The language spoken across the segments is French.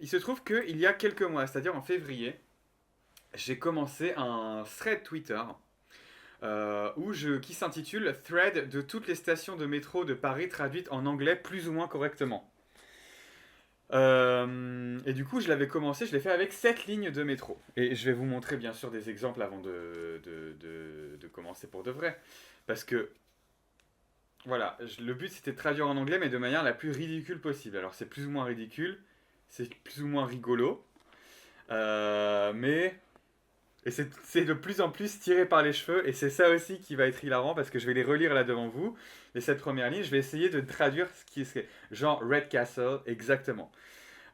il se trouve qu'il y a quelques mois, c'est-à-dire en février, j'ai commencé un thread Twitter qui s'intitule Thread de toutes les stations de métro de Paris traduites en anglais plus ou moins correctement. Et du coup, je l'avais commencé, je l'ai fait avec 7 lignes de métro. Et je vais vous montrer bien sûr des exemples avant de commencer pour de vrai. Parce que, voilà, le but c'était de traduire en anglais, mais de manière la plus ridicule possible. Alors c'est plus ou moins ridicule, c'est plus ou moins rigolo, mais et c'est de plus en plus tiré par les cheveux, et c'est ça aussi qui va être hilarant, parce que je vais les relire là devant vous, les 7 premières lignes, je vais essayer de traduire ce qui est genre Red Castle, exactement.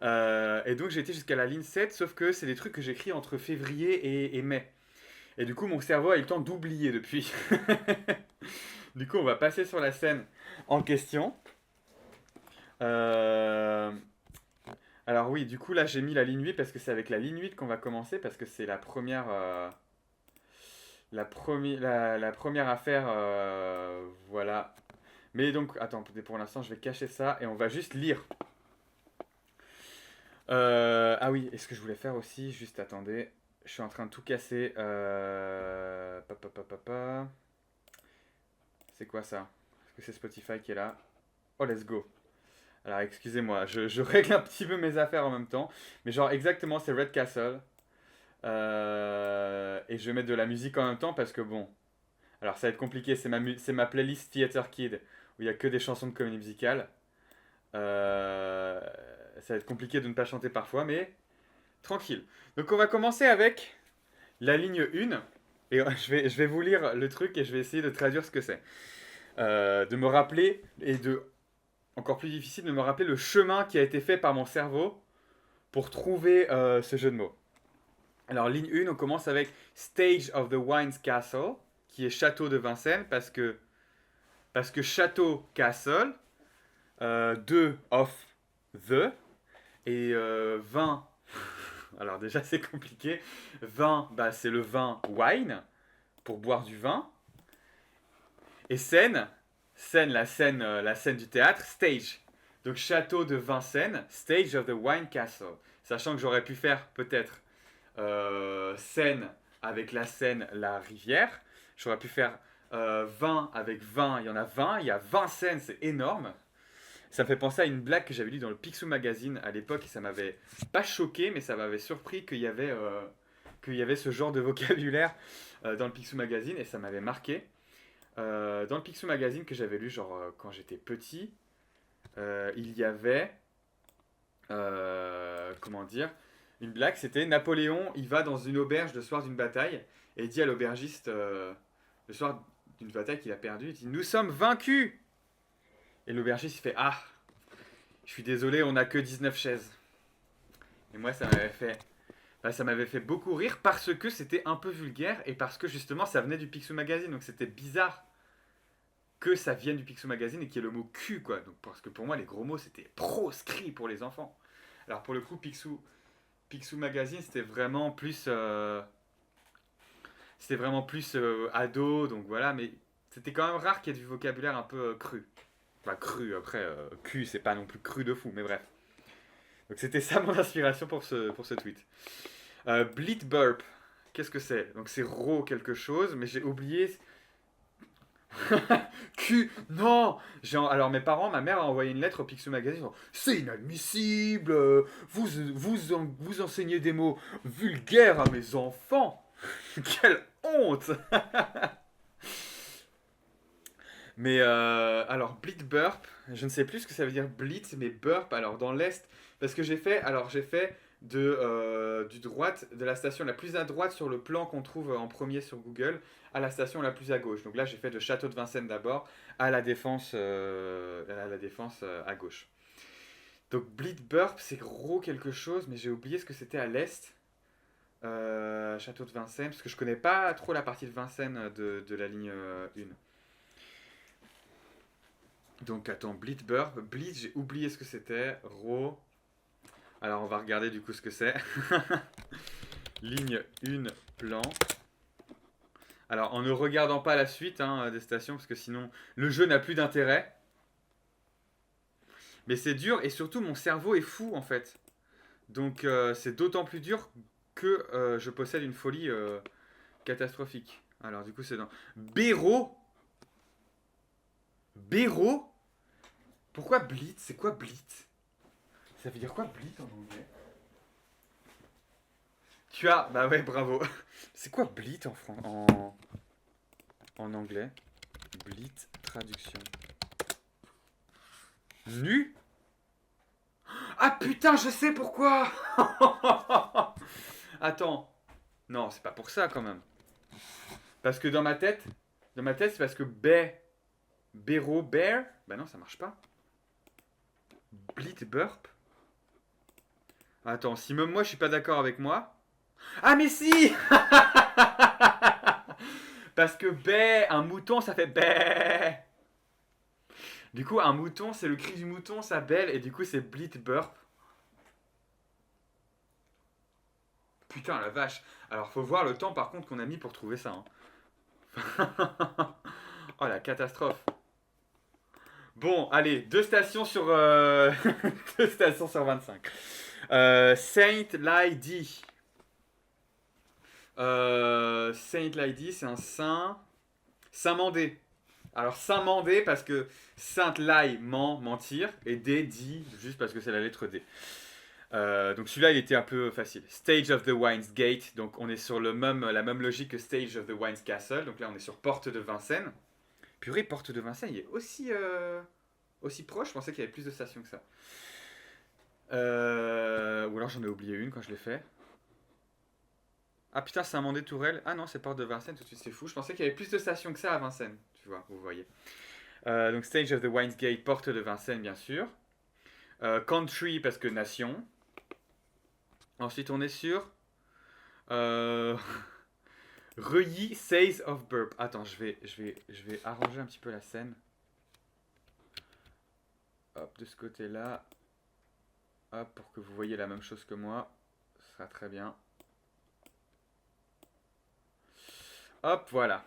Et donc j'ai été jusqu'à la ligne 7, sauf que c'est des trucs que j'écris entre février et mai. Et du coup mon cerveau a eu le temps d'oublier depuis. Du coup on va passer sur la scène en question. Euh, Alors oui, du coup là j'ai mis la ligne 8 parce que c'est avec la ligne 8 qu'on va commencer, parce que c'est la première... la première affaire, voilà. Mais donc, attends, pour l'instant, je vais cacher ça et on va juste lire. Ah oui, et ce que je voulais faire aussi, juste attendez, je suis en train de tout casser. C'est quoi ça? Est-ce que c'est Spotify qui est là? Oh, let's go. Alors, excusez-moi, je règle un petit peu mes affaires en même temps. Mais genre, exactement, c'est Red Castle. Et je vais mettre de la musique en même temps parce que bon, alors ça va être compliqué, c'est ma playlist Theater Kid où il y a que des chansons de comédie musicale. Euh, Ça va être compliqué de ne pas chanter parfois, mais tranquille. Donc on va commencer avec la ligne 1. Et je vais vous lire le truc et je vais essayer de traduire ce que c'est. De me rappeler, encore plus difficile, de me rappeler le chemin qui a été fait par mon cerveau pour trouver ce jeu de mots. Alors ligne 1, on commence avec Stage of the Wine's Castle, qui est château de Vincennes, parce que château, castle, de, of, the, et vin, alors déjà c'est compliqué, vin, bah, c'est le vin wine, pour boire du vin, et scène, la scène du théâtre, stage. Donc château de Vincennes, stage of the wine castle. Sachant que j'aurais pu faire peut-être Seine avec la Seine, la rivière. J'aurais pu faire vin avec vin, il y en a 20. Il y a 20 scènes, c'est énorme. Ça me fait penser à une blague que j'avais lue dans le Picsou Magazine à l'époque et ça m'avait pas choqué, mais ça m'avait surpris qu'il y avait ce genre de vocabulaire dans le Picsou Magazine et ça m'avait marqué. Dans le Picsou Magazine que j'avais lu genre quand j'étais petit, il y avait comment dire, une blague, c'était Napoléon, il va dans une auberge le soir d'une bataille et il dit à l'aubergiste le soir d'une bataille qu'il a perdue, il dit nous sommes vaincus. Et l'aubergiste il fait ah, je suis désolé, on n'a que 19 chaises. Et moi ça m'avait fait beaucoup rire parce que c'était un peu vulgaire et parce que justement ça venait du Picsou Magazine, donc c'était bizarre que ça vienne du Picsou Magazine et qu'il y ait le mot cul quoi. Donc parce que pour moi les gros mots c'était proscrit pour les enfants. Alors pour le coup Picsou Magazine, c'était vraiment plus ado, donc voilà, mais c'était quand même rare qu'il y ait du vocabulaire un peu cru. Enfin, cru, après, cul, c'est pas non plus cru de fou, mais bref. Donc c'était ça mon inspiration pour ce tweet. Bleat Burp, qu'est-ce que c'est? Donc c'est raw quelque chose, mais j'ai oublié. Q, non. Alors mes parents, ma mère a envoyé une lettre au Picsou Magazine. C'est inadmissible. Vous enseignez des mots vulgaires à mes enfants. Quelle honte. Mais alors bleat burp, je ne sais plus ce que ça veut dire bleat, mais burp. Alors dans l'est, parce que j'ai fait de la station la plus à droite sur le plan qu'on trouve en premier sur Google à la station la plus à gauche. Donc là j'ai fait de Château de Vincennes d'abord à la Défense, à gauche. Donc bleat burp c'est gros quelque chose, mais j'ai oublié ce que c'était à l'est. Château de Vincennes, parce que je connais pas trop la partie de Vincennes de la ligne 1. Donc attends, Bleed Burp. Bleed, j'ai oublié ce que c'était. Raw. Alors on va regarder du coup ce que c'est. Ligne 1, plan. Alors en ne regardant pas la suite des stations, parce que sinon le jeu n'a plus d'intérêt. Mais c'est dur et surtout mon cerveau est fou en fait. Donc c'est d'autant plus dur que je possède une folie catastrophique. Alors du coup c'est dans... Béro. Béro. Pourquoi Blitz? C'est quoi Blitz? Ça veut dire quoi Blitz en anglais? Tu as... Bah ouais, bravo. C'est quoi Blitz en anglais? Blitz, traduction. Nu? Ah putain, je sais pourquoi. Attends. Non, c'est pas pour ça quand même. Parce que dans ma tête, c'est parce que Béro, bear. Bah non, ça marche pas. Blit, burp. Attends, si même moi je suis pas d'accord avec moi. Ah mais si. Parce que un mouton ça fait bé. Du coup, un mouton, c'est le cri du mouton, ça bêle, et du coup, c'est blit burp. Putain, la vache. Alors, faut voir le temps par contre qu'on a mis pour trouver ça. Hein. Oh la catastrophe. Bon, allez, 2 stations sur 25. Saint Lydie. Saint Lydie, c'est un saint. Saint-Mandé. Alors, Saint-Mandé parce que Sainte-Laï, mentir, et D, dit, juste parce que c'est la lettre D. Donc celui-là, il était un peu facile. Stage of the Wine's Gate, donc on est sur la même logique que Stage of the Wine's Castle. Donc là, on est sur Porte de Vincennes. Purée, Porte de Vincennes, il est aussi proche. Je pensais qu'il y avait plus de stations que ça. Ou alors j'en ai oublié une quand je l'ai fait. Ah putain, c'est Saint-Mandé-Tourelle. Ah non, c'est Porte de Vincennes, tout de suite, c'est fou. Je pensais qu'il y avait plus de stations que ça à Vincennes. Tu vois, vous voyez. Donc Stage of the Wine's Gate, Porte de Vincennes, bien sûr. Country, parce que nation. Ensuite, on est sur Reuilly Says of Burp. Attends, je vais arranger un petit peu la scène. Hop, de ce côté-là. Hop, pour que vous voyez la même chose que moi. Ce sera très bien. Hop, voilà.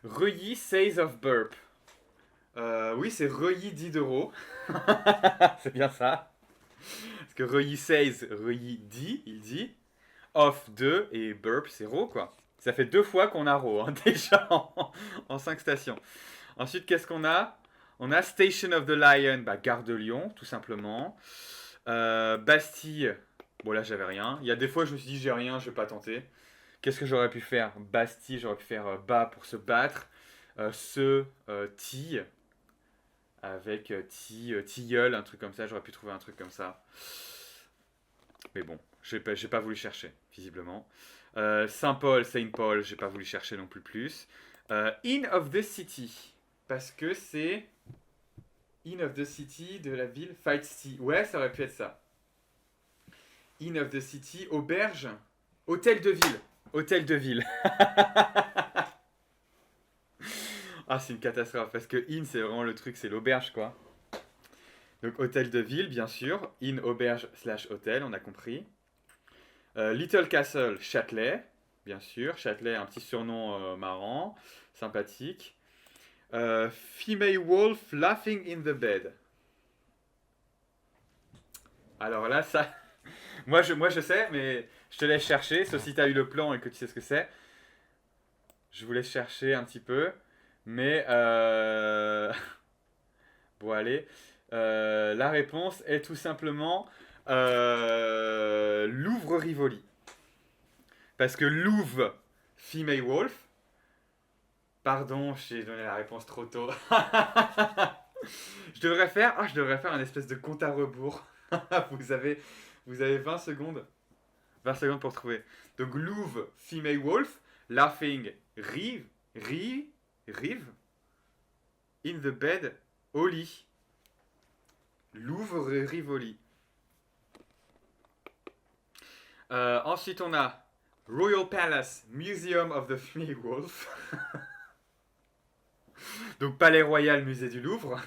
Reuilly Says of Burp. Oui, c'est Reuilly 10 d'euros. C'est bien ça. Parce que Reuilly Says, Reuilly dit, il dit. Off 2 et burp 0 quoi. Ça fait 2 fois qu'on a row hein, déjà en 5 stations. Ensuite, qu'est-ce qu'on a? On a Station of the Lion, bah, Gare de Lyon, tout simplement. Bastille, bon là j'avais rien. Il y a des fois je me suis dit j'ai rien, je vais pas tenter. Qu'est-ce que j'aurais pu faire? Bastille, j'aurais pu faire bas pour se battre. Tille, avec tilleul, un truc comme ça. J'aurais pu trouver un truc comme ça. Mais bon, j'ai pas voulu chercher, visiblement. Saint-Paul, Saint-Paul, j'ai pas voulu chercher non plus. In of the City, parce que c'est In of the City de la ville Fight City. Ouais, ça aurait pu être ça. In of the City, auberge, hôtel de ville. Hôtel de ville. Ah, c'est une catastrophe, parce que in, c'est vraiment le truc, c'est l'auberge, quoi. Donc, hôtel de ville, bien sûr. In, auberge, / hôtel, on a compris. Little Castle, Châtelet, bien sûr. Châtelet, un petit surnom marrant, sympathique. Female Wolf Laughing in the Bed. Alors là, ça. moi, je sais, mais je te laisse chercher, sauf si tu as eu le plan et que tu sais ce que c'est. Je vous laisse chercher un petit peu. Mais. Bon, allez. La réponse est tout simplement Louvre-Rivoli. Parce que Louvre, Female Wolf. Pardon, j'ai donné la réponse trop tôt. je devrais faire un espèce de compte à rebours. vous avez 20 secondes. 20 secondes pour trouver. Donc Louvre, Female Wolf, Laughing, Rive, in the bed, au lit. Louvre, Rivoli. Ensuite, on a Royal Palace, Museum of the Female Wolf. Donc, Palais Royal, Musée du Louvre.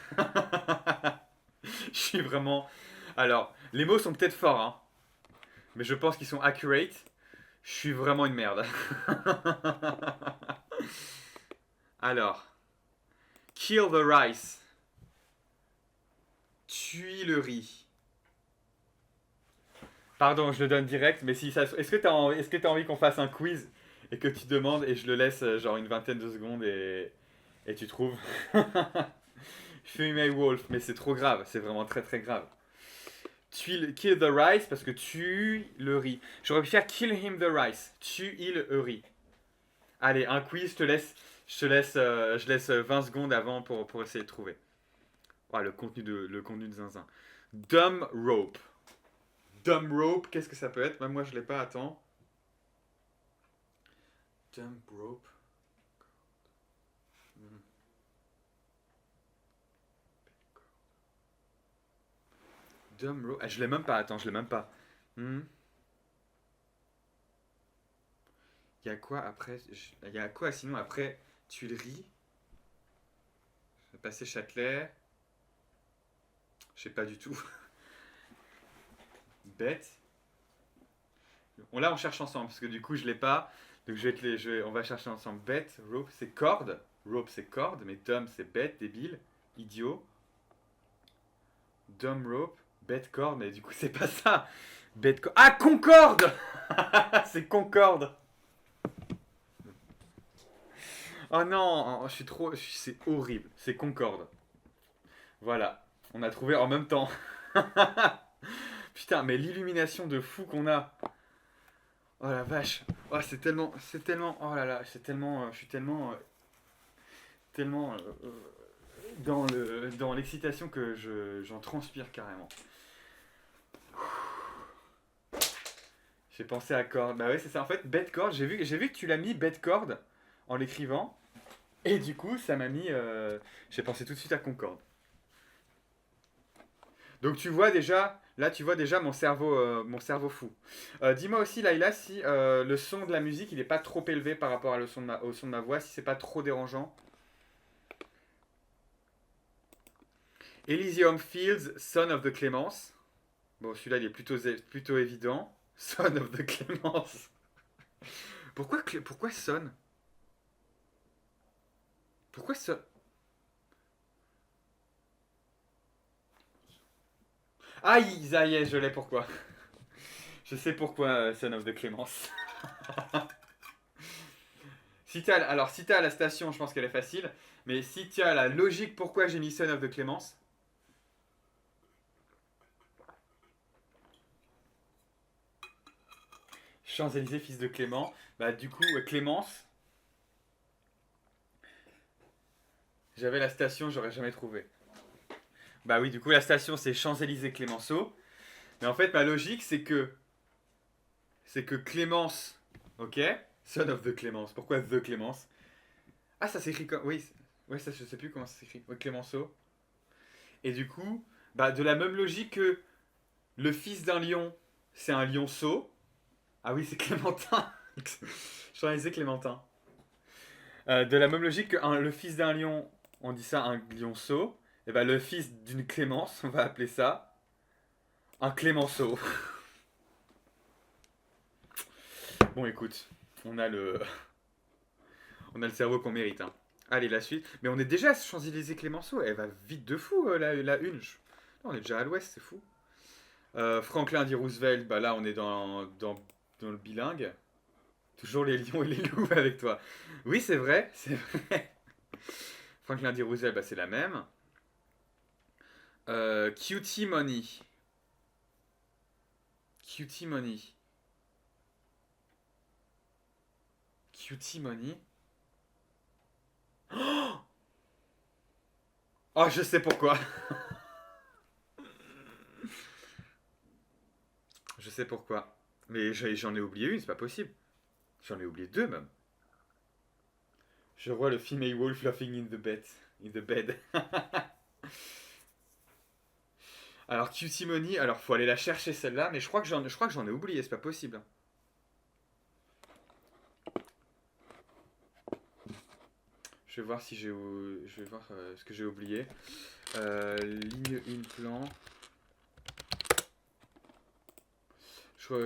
Je suis vraiment. Alors, les mots sont peut-être forts, hein, mais je pense qu'ils sont accurate. Je suis vraiment une merde. Alors, Kill the Rice. Tue le riz. Pardon, je le donne direct, mais si ça, est-ce que t'as envie qu'on fasse un quiz et que tu demandes et je le laisse genre une vingtaine de secondes et tu trouves? Female wolf, mais c'est trop grave, c'est vraiment très très grave. Kill the rice parce que tue le riz. J'aurais pu faire kill him the rice. Tue il le riz. Allez, un quiz, je laisse 20 secondes avant pour essayer de trouver. Ah, le contenu de zinzin. Dumb rope. Dumb rope, qu'est-ce que ça peut être? Même moi je l'ai pas, attends. Dumb rope. Hmm. Dumb rope. Ah, je l'ai même pas, attends, je l'ai même pas. Hmm. Il y a quoi après? Il y a quoi sinon après Tuileries? Passé Châtelet? Je sais pas du tout. Bête. Là on cherche ensemble parce que du coup je l'ai pas. Donc on va chercher ensemble. Bête, rope, c'est corde. Rope c'est corde, mais dumb c'est bête, débile, idiot. Dumb rope, bête corde, mais du coup c'est pas ça. Bête corde. Ah Concorde. C'est Concorde. Oh non, je suis trop. C'est horrible. C'est Concorde. Voilà. On a trouvé en même temps. Putain, mais l'illumination de fou qu'on a. Oh la vache. Oh, c'est tellement. Oh là là, c'est tellement. Je suis tellement, tellement dans l'excitation que j'en transpire carrément. J'ai pensé à corde. Bah ouais, c'est ça. En fait, bête corde. J'ai vu que tu l'as mis bête corde en l'écrivant. Et du coup, ça m'a mis. J'ai pensé tout de suite à Concorde. Donc tu vois déjà, là tu vois déjà mon cerveau fou. Dis-moi aussi Laïla si le son de la musique il est pas trop élevé par rapport au son de ma voix, si c'est pas trop dérangeant. Elysium Fields, Son of the Clemence. Bon celui-là il est plutôt évident. Son of the Clemence. Pourquoi Son? Pourquoi Son? Ah ça y est, je l'ai pourquoi. Je sais pourquoi Son of the Clemence. Si t'as la station, je pense qu'elle est facile. Mais si tu as la logique pourquoi j'ai mis Son of the Clémence. Champs-Élysées, fils de Clément. Bah du coup, Clémence. J'avais la station, j'aurais jamais trouvé. Bah oui, du coup, la station c'est Champs-Élysées Clémenceau. Mais en fait, ma logique c'est que Clémence, ok, Son of the Clémence. Pourquoi the Clémence? Ah, ça s'écrit comme. Oui, ouais, ça je sais plus comment ça s'écrit. Ouais, Clémenceau. Et du coup, bah de la même logique que le fils d'un lion, c'est un lionceau. Ah oui, c'est Clémentin. Champs-Élysées Clémentin. De la même logique que le fils d'un lion, on dit ça un lionceau. Et ben le fils d'une Clémence, on va appeler ça un Clémenceau. Bon, écoute, on a le, on a le cerveau qu'on mérite. Hein. Allez, la suite. Mais on est déjà à Champs-Élysées Clémenceau. Elle va vite de fou, la une. On est déjà à l'ouest, c'est fou. Franklin D. Roosevelt, bah là, on est dans le bilingue. Toujours les lions et les loups avec toi. Oui, c'est vrai, c'est vrai. Franklin D. Roosevelt, bah, c'est la même. Cutie Money. Cutie Money. Cutie Money. Oh, je sais pourquoi. Je sais pourquoi. Mais j'en ai oublié une, c'est pas possible. J'en ai oublié deux même. Je vois le female wolf laughing in the bed. In the bed. Alors, Cutie Money, alors faut aller la chercher celle-là, mais je crois que j'en ai oublié, c'est pas possible. Je vais voir si j'ai. Je vais voir ce que j'ai oublié. Ligne 1 plan.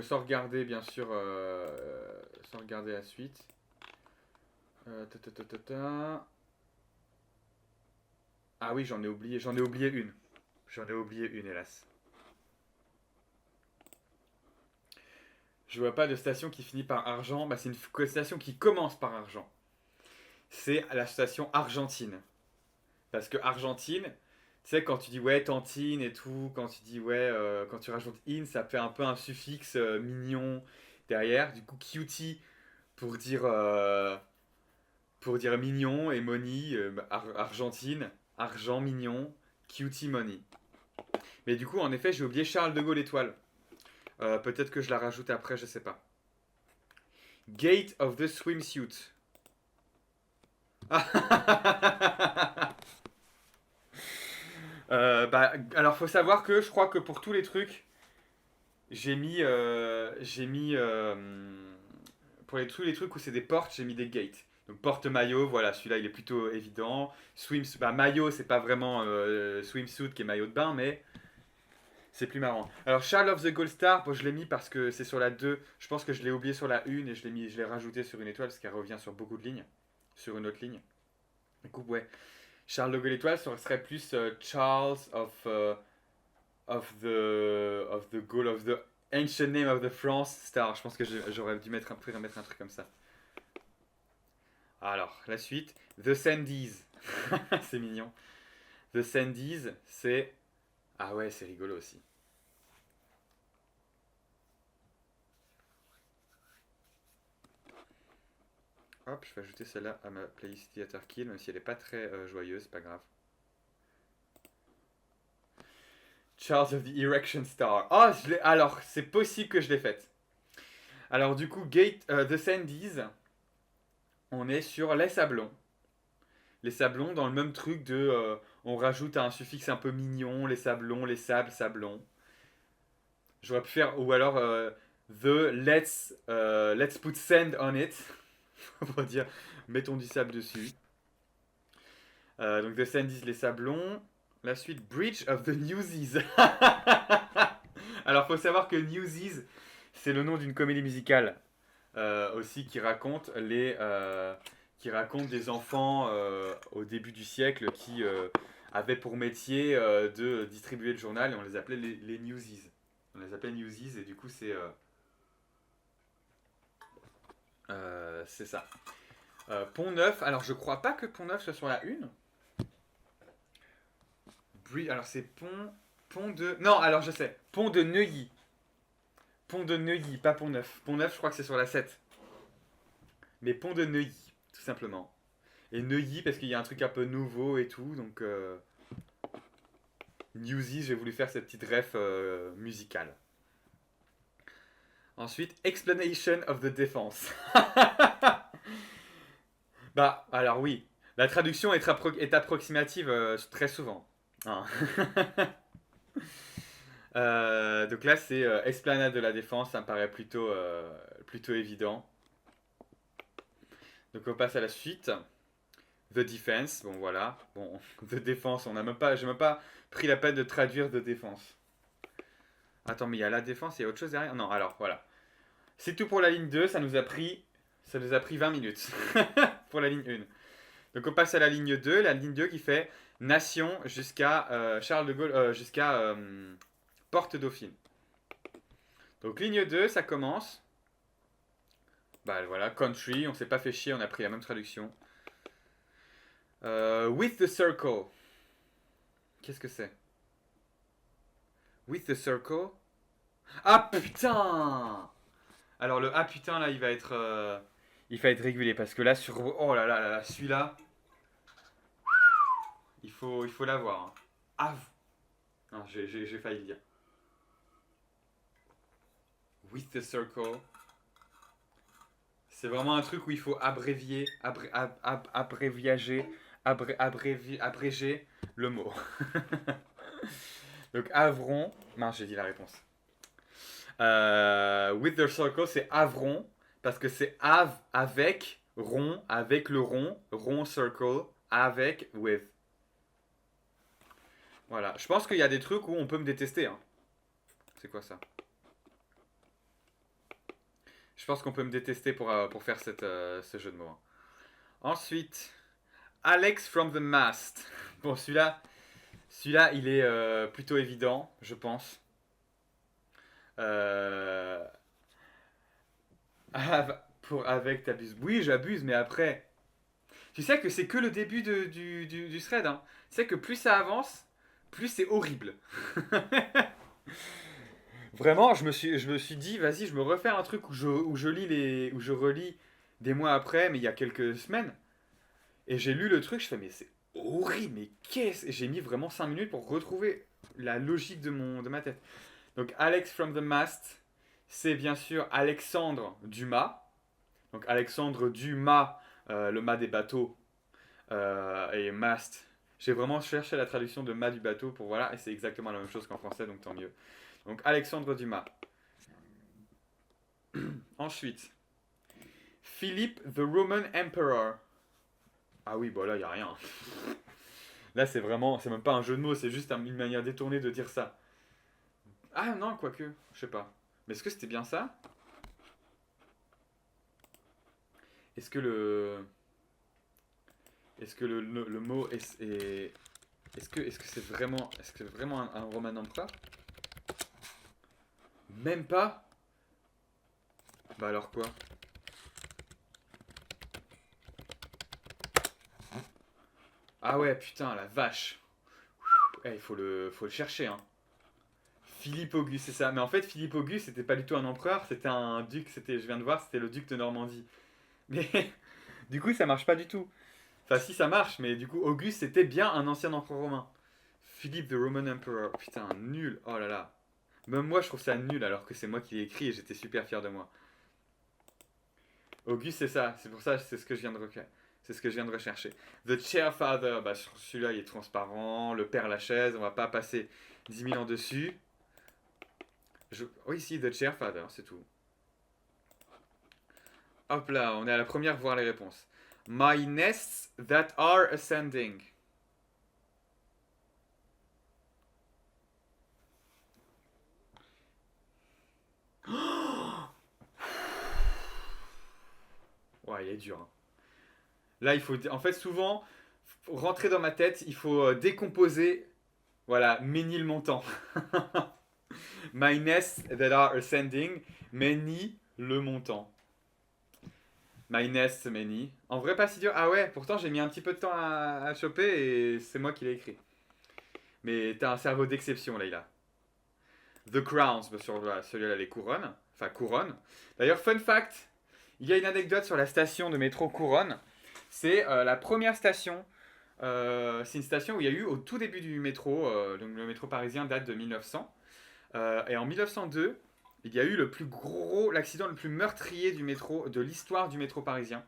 Sans regarder, bien sûr. Sans regarder la suite. Ta, ta, ta, ta, ta. Ah oui, j'en ai oublié une. J'en ai oublié une, hélas. Je vois pas de station qui finit par argent. Bah, c'est une station qui commence par argent. C'est la station Argentine. Parce que Argentine, tu sais, quand tu dis ouais, tantine et tout, quand tu dis ouais, quand tu rajoutes in, ça fait un peu un suffixe mignon derrière. Du coup, cutie pour dire mignon et money, Argentine, argent mignon, cutie money. Mais du coup, en effet, j'ai oublié Charles de Gaulle étoile. Peut-être que je la rajoute après, je sais pas. Gate of the swimsuit. Bah, alors faut savoir que je crois que pour tous les trucs, pour tous les trucs où c'est des portes, j'ai mis des gates. Donc porte maillot, voilà, celui-là il est plutôt évident. Bah maillot c'est pas vraiment swimsuit qui est maillot de bain, mais c'est plus marrant. Alors Charles of the Gold Star, bon, je l'ai mis parce que c'est sur la 2. Je pense que je l'ai oublié sur la 1 et je l'ai rajouté sur une étoile parce qu'elle revient sur beaucoup de lignes, sur une autre ligne. Du coup ouais, Charles de Gaulle étoile serait plus Charles of the goal of the ancient name of the France star. Je pense que j'aurais dû remettre un truc comme ça. Alors, la suite. The Sandies. C'est mignon. The Sandies, c'est... Ah ouais, c'est rigolo aussi. Hop, je vais ajouter celle-là à ma playlist Theater Kill, même si elle n'est pas très joyeuse, c'est pas grave. Charles of the Erection Star. Oh, alors, c'est possible que je l'ai faite. Alors, du coup, The Sandies, on est sur les sablons. Les sablons, dans le même truc de. On rajoute un suffixe un peu mignon, les sablons, les sables, sablons. J'aurais pu faire. Ou alors. Let's put sand on it. Pour dire. Mettons du sable dessus. Donc, The Sandies, les sablons. La suite, Bridge of the Newsies. Alors, faut savoir que Newsies, c'est le nom d'une comédie musicale aussi qui raconte des enfants au début du siècle qui avaient pour métier de distribuer le journal et on les appelait les Newsies. On les appelait Newsies et du coup c'est ça. Pont Neuf, alors je crois pas que Pont Neuf soit sur la une. Alors c'est Pont de... Non, alors je sais. Pont de Neuilly. Pont de Neuilly, pas Pont Neuf. Pont Neuf, je crois que c'est sur la 7. Mais Pont de Neuilly, tout simplement. Et Neuilly, parce qu'il y a un truc un peu nouveau et tout, donc... Newsy, j'ai voulu faire cette petite ref musicale. Ensuite, Explanation of the Defense. Bah, alors oui, la traduction est approximative très souvent. Hein. Donc là, c'est Esplanade de la Défense, ça me paraît plutôt évident. Donc on passe à la suite. The Defense, bon voilà. Bon, The Defense, j'ai même pas pris la peine de traduire The Defense. Attends, mais il y a la défense, il y a autre chose derrière? Non, alors voilà. C'est tout pour la ligne 2, ça nous a pris 20 minutes pour la ligne 1. Donc on passe à la ligne 2 qui fait Nation jusqu'à Charles de Gaulle, jusqu'à Porte Dauphine. Donc ligne 2, ça commence. Bah voilà, country, on s'est pas fait chier, on a pris la même traduction. With the circle. Qu'est-ce que c'est? With the circle. Ah putain! Alors le ah putain là, il va être régulé parce que là sur oh là là là, celui-là, il faut l'avoir. Hein. Ah non, j'ai failli le dire. With the circle. C'est vraiment un truc où il faut abrévier, abréger le mot. Donc Avron. Mince, j'ai dit la réponse. With the circle, c'est Avron parce que c'est avec rond, avec le rond circle, avec with. Voilà. Je pense qu'il y a des trucs où on peut me détester. Hein. C'est quoi ça? Je pense qu'on peut me détester pour faire ce jeu de mots. Hein. Ensuite, Alex from the Mast. Bon, celui-là, il est plutôt évident, je pense. pour avec t'abuses. Oui, j'abuse, mais après. Tu sais que c'est que le début du thread. Hein. Tu sais que plus ça avance, plus c'est horrible. Vraiment, je me suis dit, vas-y, je me refais un truc où je relis des mois après, mais il y a quelques semaines. Et j'ai lu le truc, je fais, mais c'est horrible, mais qu'est-ce. Et j'ai mis vraiment 5 minutes pour retrouver la logique de ma tête. Donc, Alex from the Mast, c'est bien sûr Alexandre Dumas. Donc, Alexandre Dumas, le mât des bateaux, et mast. J'ai vraiment cherché la traduction de mât du bateau pour voilà, et c'est exactement la même chose qu'en français, donc tant mieux. Donc, Alexandre Dumas. Ensuite, Philippe the Roman Emperor. Ah oui, bon là, il n'y a rien. Là, c'est vraiment, c'est même pas un jeu de mots, c'est juste une manière détournée de dire ça. Ah non, quoique, je sais pas. Mais est-ce que c'était bien ça? Est-ce que le. Est-ce que le mot est-ce que c'est vraiment. Est-ce que c'est vraiment un Roman Emperor? Même pas? Bah alors quoi? Ah ouais, putain, la vache. Eh, il faut le chercher, hein. Philippe Auguste, c'est ça. Mais en fait, Philippe Auguste, c'était pas du tout un empereur, c'était un duc. Je viens de voir, c'était le duc de Normandie. Mais du coup, ça marche pas du tout. Enfin, si ça marche, mais du coup, Auguste, c'était bien un ancien empereur romain. Philippe the Roman Emperor. Putain, nul. Oh là là. Même moi, je trouve ça nul alors que c'est moi qui l'ai écrit et j'étais super fier de moi. Auguste, c'est ça. C'est pour ça, c'est ce que je viens de rechercher. C'est ce que je viens de rechercher. The Chair Father, bah, celui-là, il est transparent. Le Père Lachaise, on va pas passer 10 000 ans dessus. Oui, si, The Chair Father, c'est tout. Hop là, on est à la première, voir les réponses. My nests that are ascending. Ouais, il est dur. Hein. Là, il faut. En fait, souvent, rentrer dans ma tête, il faut décomposer. Voilà, Ménil montant. My nests that are ascending. Many le montant. My nests, many. En vrai, pas si dur. Ah ouais, pourtant, j'ai mis un petit peu de temps à choper et c'est moi qui l'ai écrit. Mais t'as un cerveau d'exception, Leïla. The Crowns, sur celui-là, les couronnes. Enfin, couronne. D'ailleurs, fun fact, il y a une anecdote sur la station de métro Couronne. C'est la première station. C'est une station où il y a eu au tout début du métro. Donc le métro parisien date de 1900. Et en 1902, il y a eu l'accident le plus meurtrier du métro, de l'histoire du métro parisien.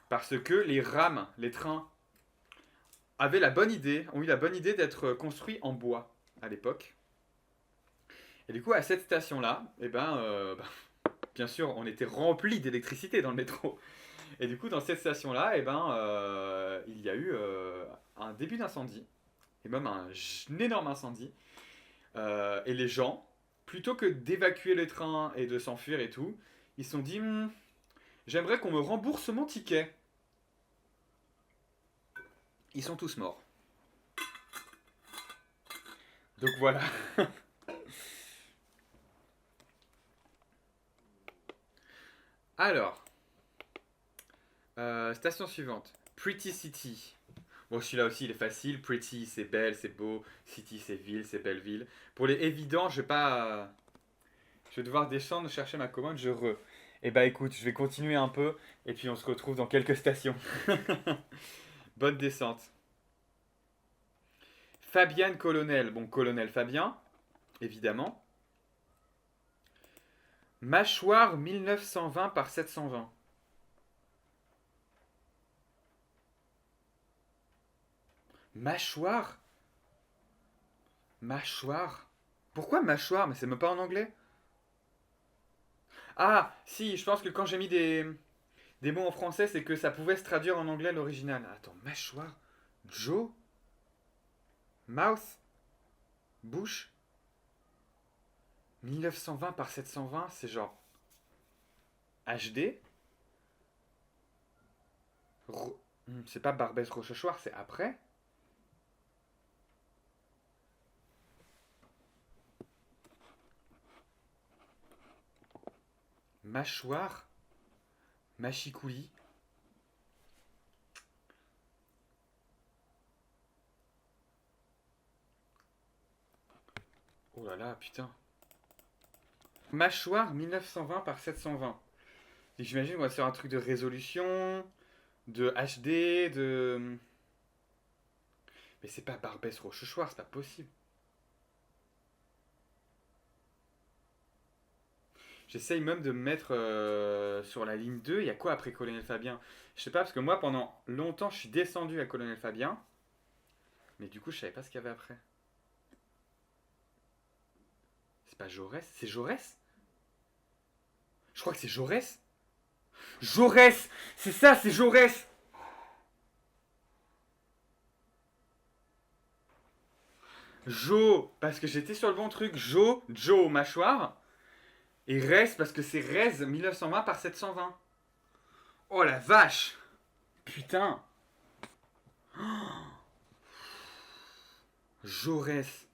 Parce que les rames, les trains, ont eu la bonne idée d'être construits en bois à l'époque. Et du coup, à cette station-là, bien sûr, on était rempli d'électricité dans le métro. Et du coup, dans cette station-là, il y a eu un début d'incendie, et même un énorme incendie. Et les gens, plutôt que d'évacuer les trains et de s'enfuir et tout, ils se sont dit, j'aimerais qu'on me rembourse mon ticket. Ils sont tous morts. Donc voilà. Alors, station suivante. Pretty City. Bon, celui-là aussi, il est facile. Pretty, c'est belle, c'est beau. City, c'est ville, c'est belle ville. Pour les évidents, je vais pas. Je vais devoir descendre chercher ma commande. Eh bah écoute, je vais continuer un peu. Et puis on se retrouve dans quelques stations. Bonne descente. Fabienne Colonel. Bon, Colonel Fabien, évidemment. Mâchoire 1920 par 720. Mâchoire. Mâchoire. Pourquoi mâchoire? Mais c'est même pas en anglais. Ah, si, je pense que quand j'ai mis des mots en français, c'est que ça pouvait se traduire en anglais l'original. Attends, mâchoire. Jaw. Mouth. Bouche. 1920 par 720, c'est genre HD. C'est pas Barbès Rochechouart, c'est après. Mâchoire. Machicoulis. Oh là là, putain. Mâchoire 1920 par 720. Et j'imagine qu'on va faire un truc de résolution, de HD, de... Mais c'est pas Barbès Rochechouart, c'est pas possible. J'essaye même de me mettre sur la ligne 2. Il y a quoi après Colonel Fabien? Je sais pas, parce que moi, pendant longtemps, je suis descendu à Colonel Fabien. Mais du coup, je savais pas ce qu'il y avait après. C'est pas Jaurès? C'est Jaurès? Je crois que c'est Jaurès. Jaurès! C'est ça, c'est Jaurès! Jo, parce que j'étais sur le bon truc. Joe, mâchoire. Et Res, parce que c'est Res 1920 par 720. Oh la vache! Putain! Jaurès.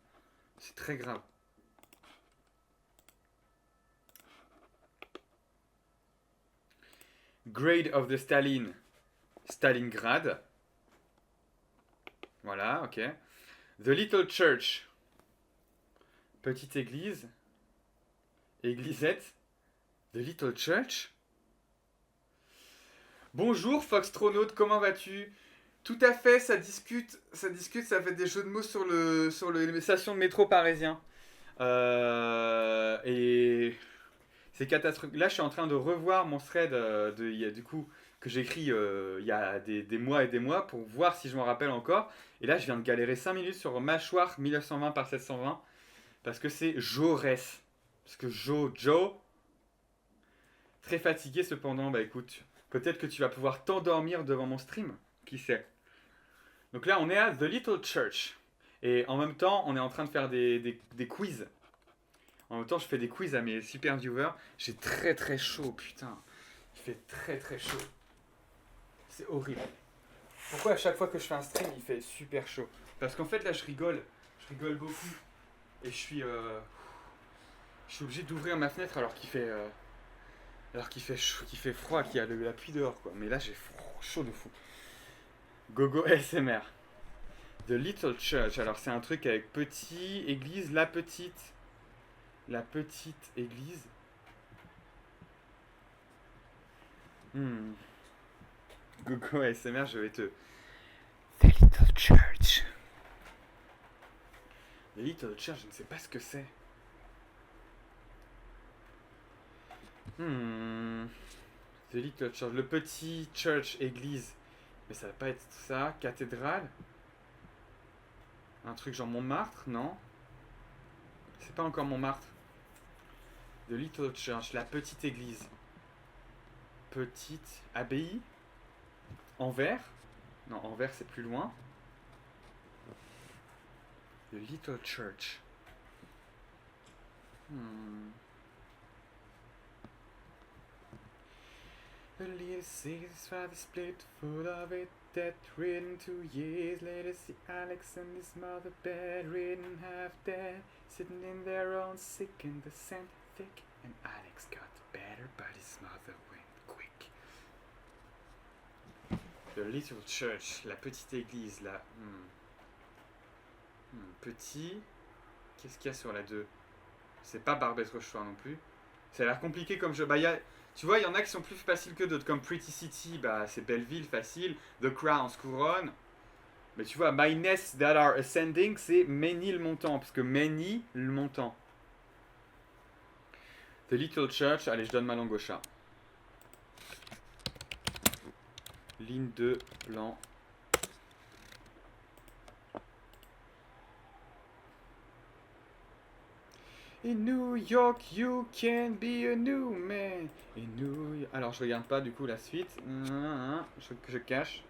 C'est très grave. Grade of the Stalin. Stalingrad. Voilà, ok. The Little Church. Petite église. Églisette. The Little Church. Bonjour Foxtronaut, comment vas-tu? Tout à fait, ça discute, ça fait des jeux de mots sur les stations de métro parisien. Et c'est catastrophique. Là, je suis en train de revoir mon thread du coup que j'ai écrit il y a des mois et des mois pour voir si je m'en rappelle encore. Et là, je viens de galérer 5 minutes sur mâchoire 1920 par 720 parce que c'est Jaurès. Parce que Joe, très fatigué cependant. Bah écoute, peut-être que tu vas pouvoir t'endormir devant mon stream. Qui sait? Donc là, on est à The Little Church. Et en même temps, on est en train de faire des quiz. En même temps, je fais des quiz à mes super viewers. J'ai très très chaud, putain. Il fait très très chaud. C'est horrible. Pourquoi à chaque fois que je fais un stream, il fait super chaud? Parce qu'en fait, là, je rigole. Je rigole beaucoup. Et je suis obligé d'ouvrir ma fenêtre alors qu'il fait chaud, qu'il fait froid, qu'il y a la pluie dehors, quoi. Mais là, j'ai chaud de fou. Gogo SMR. The Little Church. Alors, c'est un truc avec petit, église, la petite église. Gogo ASMR, je vais te... The Little Church. The Little Church, je ne sais pas ce que c'est. The Little Church. Le petit church, église. Mais ça va pas être ça. Cathédrale. Un truc genre Montmartre, non? C'est pas encore Montmartre. The Little Church, la petite église. Petite abbaye. Anvers. Non, Anvers c'est plus loin. The Little Church. The little city's father split full of it. Dead ridden 2 years later. See Alex and his mother bedridden, half dead, sitting in their own sick and the scent thick. And Alex got better, but his mother went quick. The Little Church, la petite église, là. Petit. Qu'est-ce qu'il y a sur la 2? C'est pas Barbès Rochefort non plus. Ça a l'air compliqué comme jeu. Bah, tu vois, il y en a qui sont plus faciles que d'autres. Comme Pretty City, bah, c'est Belleville, facile. The Crown, couronne. Mais tu vois, My Nests That Are Ascending, c'est Ménilmontant. Parce que Ménilmontant. The Little Church. Allez, je donne ma langue au chat. Ligne 2, plan. In New York, you can be a new man. In New York... Alors, je regarde pas du coup la suite. Je cache.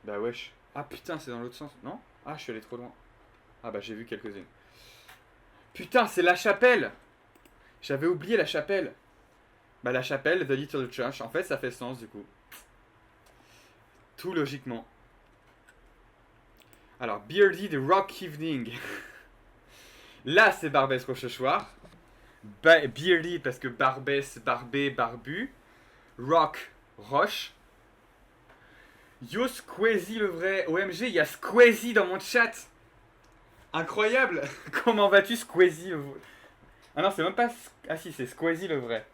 Bah wesh. Ah putain, c'est dans l'autre sens. Non? Ah, je suis allé trop loin. Ah bah j'ai vu quelques-unes. Putain, c'est la chapelle. J'avais oublié la chapelle. Bah la chapelle, The Little Church. En fait, ça fait sens du coup. Tout logiquement. Alors, Beardy The Rock Evening. Là, c'est Barbès Rochechouart. Beardy parce que barbès, barbé, barbu. Rock, roche. Yo Squeezie le vrai. OMG, il y a Squeezie dans mon chat. Incroyable. Comment vas-tu Squeezie le vrai? Ah non, c'est même pas... Ah si, c'est Squeezie le vrai.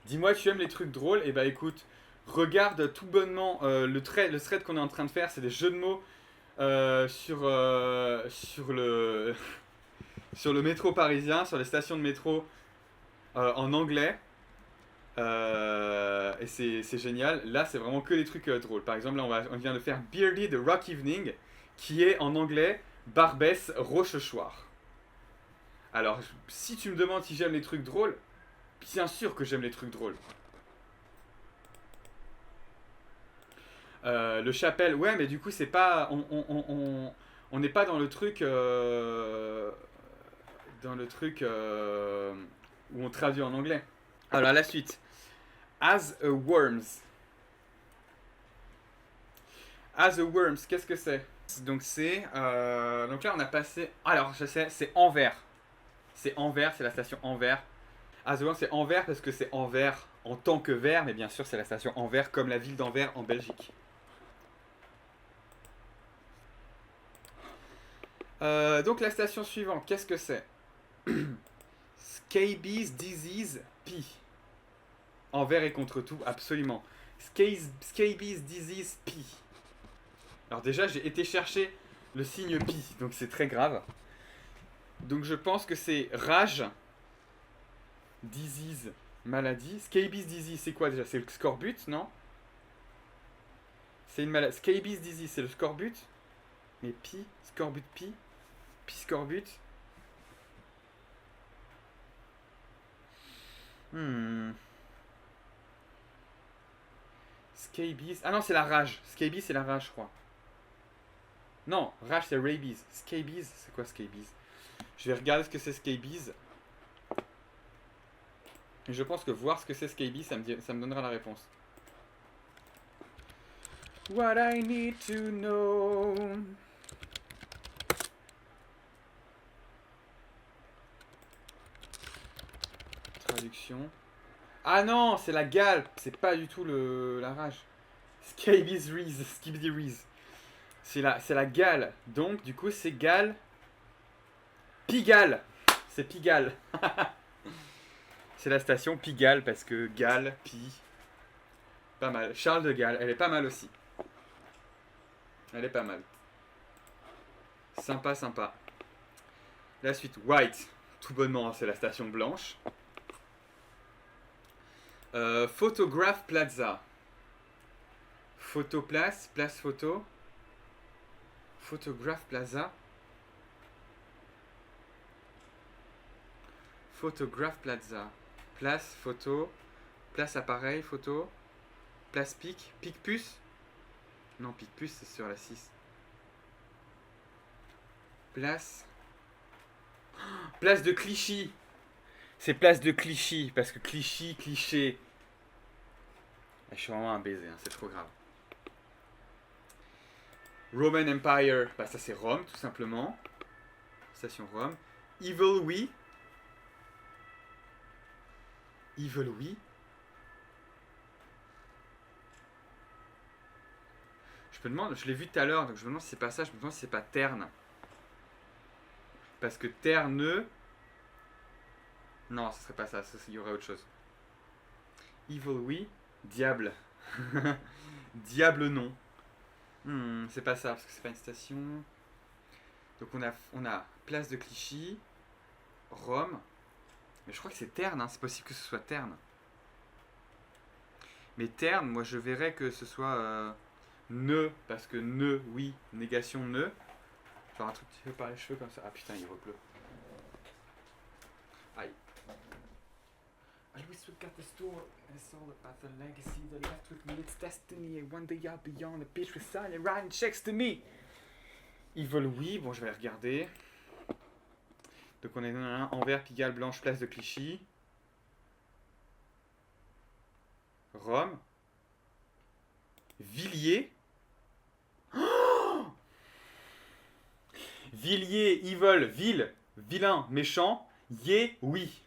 Dis-moi, tu aimes les trucs drôles? Eh bah écoute, regarde tout bonnement le thread qu'on est en train de faire, c'est des jeux de mots sur le sur le métro parisien, sur les stations de métro en anglais. Et c'est génial. Là, c'est vraiment que des trucs drôles. Par exemple, là, on vient de faire Beardy de Rock Evening, qui est en anglais Barbès Rochechouart. Alors, si tu me demandes si j'aime les trucs drôles, bien sûr que j'aime les trucs drôles. Le chapelle, ouais, mais du coup, c'est pas. On n'est pas dans le truc. Dans le truc où on traduit en anglais. Alors, la suite. As a worms. As a worms, qu'est-ce que c'est? Donc, c'est. Donc là, on a passé. Alors, je sais, c'est Anvers. C'est Anvers, c'est la station Anvers. As a worms, c'est Anvers parce que c'est Anvers en tant que verre, mais bien sûr, c'est la station Anvers comme la ville d'Anvers en Belgique. Donc la station suivante, qu'est-ce que c'est? Scabies disease P. Envers et contre tout, absolument. Scabies disease P. Alors déjà, j'ai été chercher le signe P, donc c'est très grave. Donc je pense que c'est rage, disease, maladie. Scabies disease, c'est quoi déjà? C'est le scorbut, non? C'est une maladie. Scabies disease, c'est le scorbut? Mais P, scorbut P, P scorbut. Hmm. Scabies. Ah non, c'est la rage. Scabies, c'est la rage, je crois. Non, rage, c'est rabies. Scabies, c'est quoi scabies? Je vais regarder ce que c'est scabies. Et je pense que voir ce que c'est scabies, ça me donnera la réponse. What I need to know. Traduction. Ah non, c'est la gale. C'est pas du tout la rage. Scabies Reese. Skibidi Reese. C'est la gale. Donc, du coup, c'est gale. Pigalle. C'est Pigalle. C'est la station Pigalle parce que Gale, Pi. Pas mal. Charles de Gaulle, elle est pas mal aussi. Elle est pas mal. Sympa, sympa. La suite, White. Tout bonnement, c'est la station blanche. Photograph Plaza. Photo place, place photo. Photograph Plaza. Photograph Plaza. Place photo. Place appareil photo. Place pic. Pic puce. Non, pic puce, c'est sur la 6. Place. Place de Clichy. C'est place de Clichy. Parce que Clichy, cliché. Je suis vraiment un baiser, hein, c'est trop grave. Roman Empire. Bah, ça, c'est Rome, tout simplement. Station Rome. Evil We. Evil We. Je me demande, je l'ai vu tout à l'heure, donc je me demande si c'est pas ça, je me demande si c'est pas Terne. Parce que Terne. Non, ce serait pas ça, il y aurait autre chose. Evil We, Diable. Diable non. C'est pas ça, parce que c'est pas une station. Donc on a Place de Clichy, Rome. Mais je crois que c'est Terne, hein, c'est possible que ce soit Terne. Mais Terne, moi je verrais que ce soit ne, parce que ne, oui, négation ne. Genre un truc tiré par les cheveux comme ça. Ah putain, il repleut. Aïe. I wish we got the store. It's all about the legacy. The left with me, it's destiny. And one day I'll be on the beach with Sally writing checks to me. Evil oui, bon je vais regarder. Donc on est dans Anvers, Pigalle, Blanche, Place de Clichy. Rome. Villiers. Oh Villiers, Evil, ville. Vilain, méchant, yé, oui.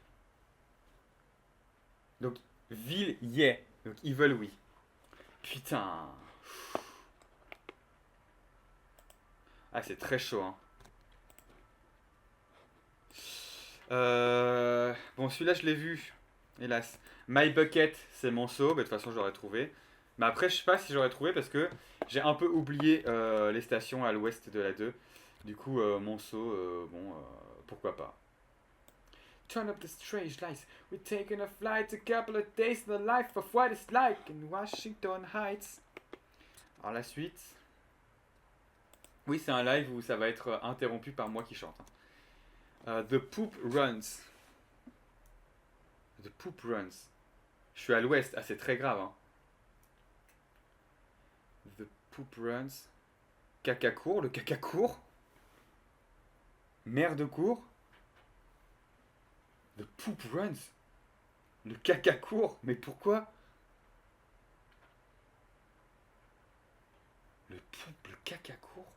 Donc, vil, yé. Donc, evil, oui. Putain. Ah, c'est très chaud, hein. Bon, celui-là, je l'ai vu, hélas. My Bucket, c'est mon seau. Bah, de toute façon, j'aurais trouvé. Mais après, je sais pas si j'aurais trouvé parce que j'ai un peu oublié les stations à l'ouest de la 2. Du coup, mon seau, bon, pourquoi pas. Turn up the strange lights. We're taking a flight a couple of days in the life of what it's like in Washington Heights. Alors, la suite. Oui, c'est un live où ça va être interrompu par moi qui chante, hein. The Poop Runs. The Poop Runs. Je suis à l'ouest. Ah, c'est très grave, hein. The Poop Runs. Caca court. Le caca court. Merde court. The Poop Runs. Le caca court. Mais pourquoi? Le caca court.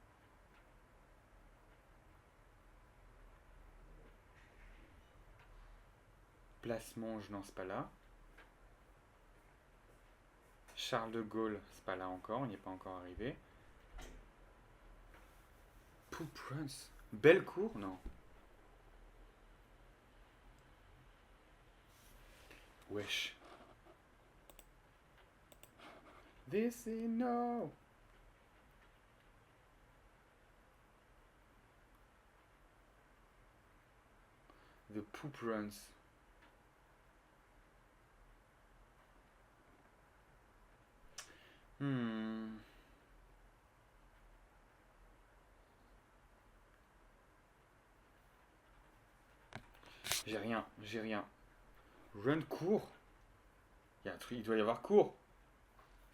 Place Monge, non, c'est pas là. Charles de Gaulle, c'est pas là encore, on n'y est pas encore arrivé. Poop Runs. Bellecour, non. Wesh. This is no. The Poop Runs. Hmm. J'ai rien, j'ai rien. Run court. Il y a un truc, il doit y avoir court.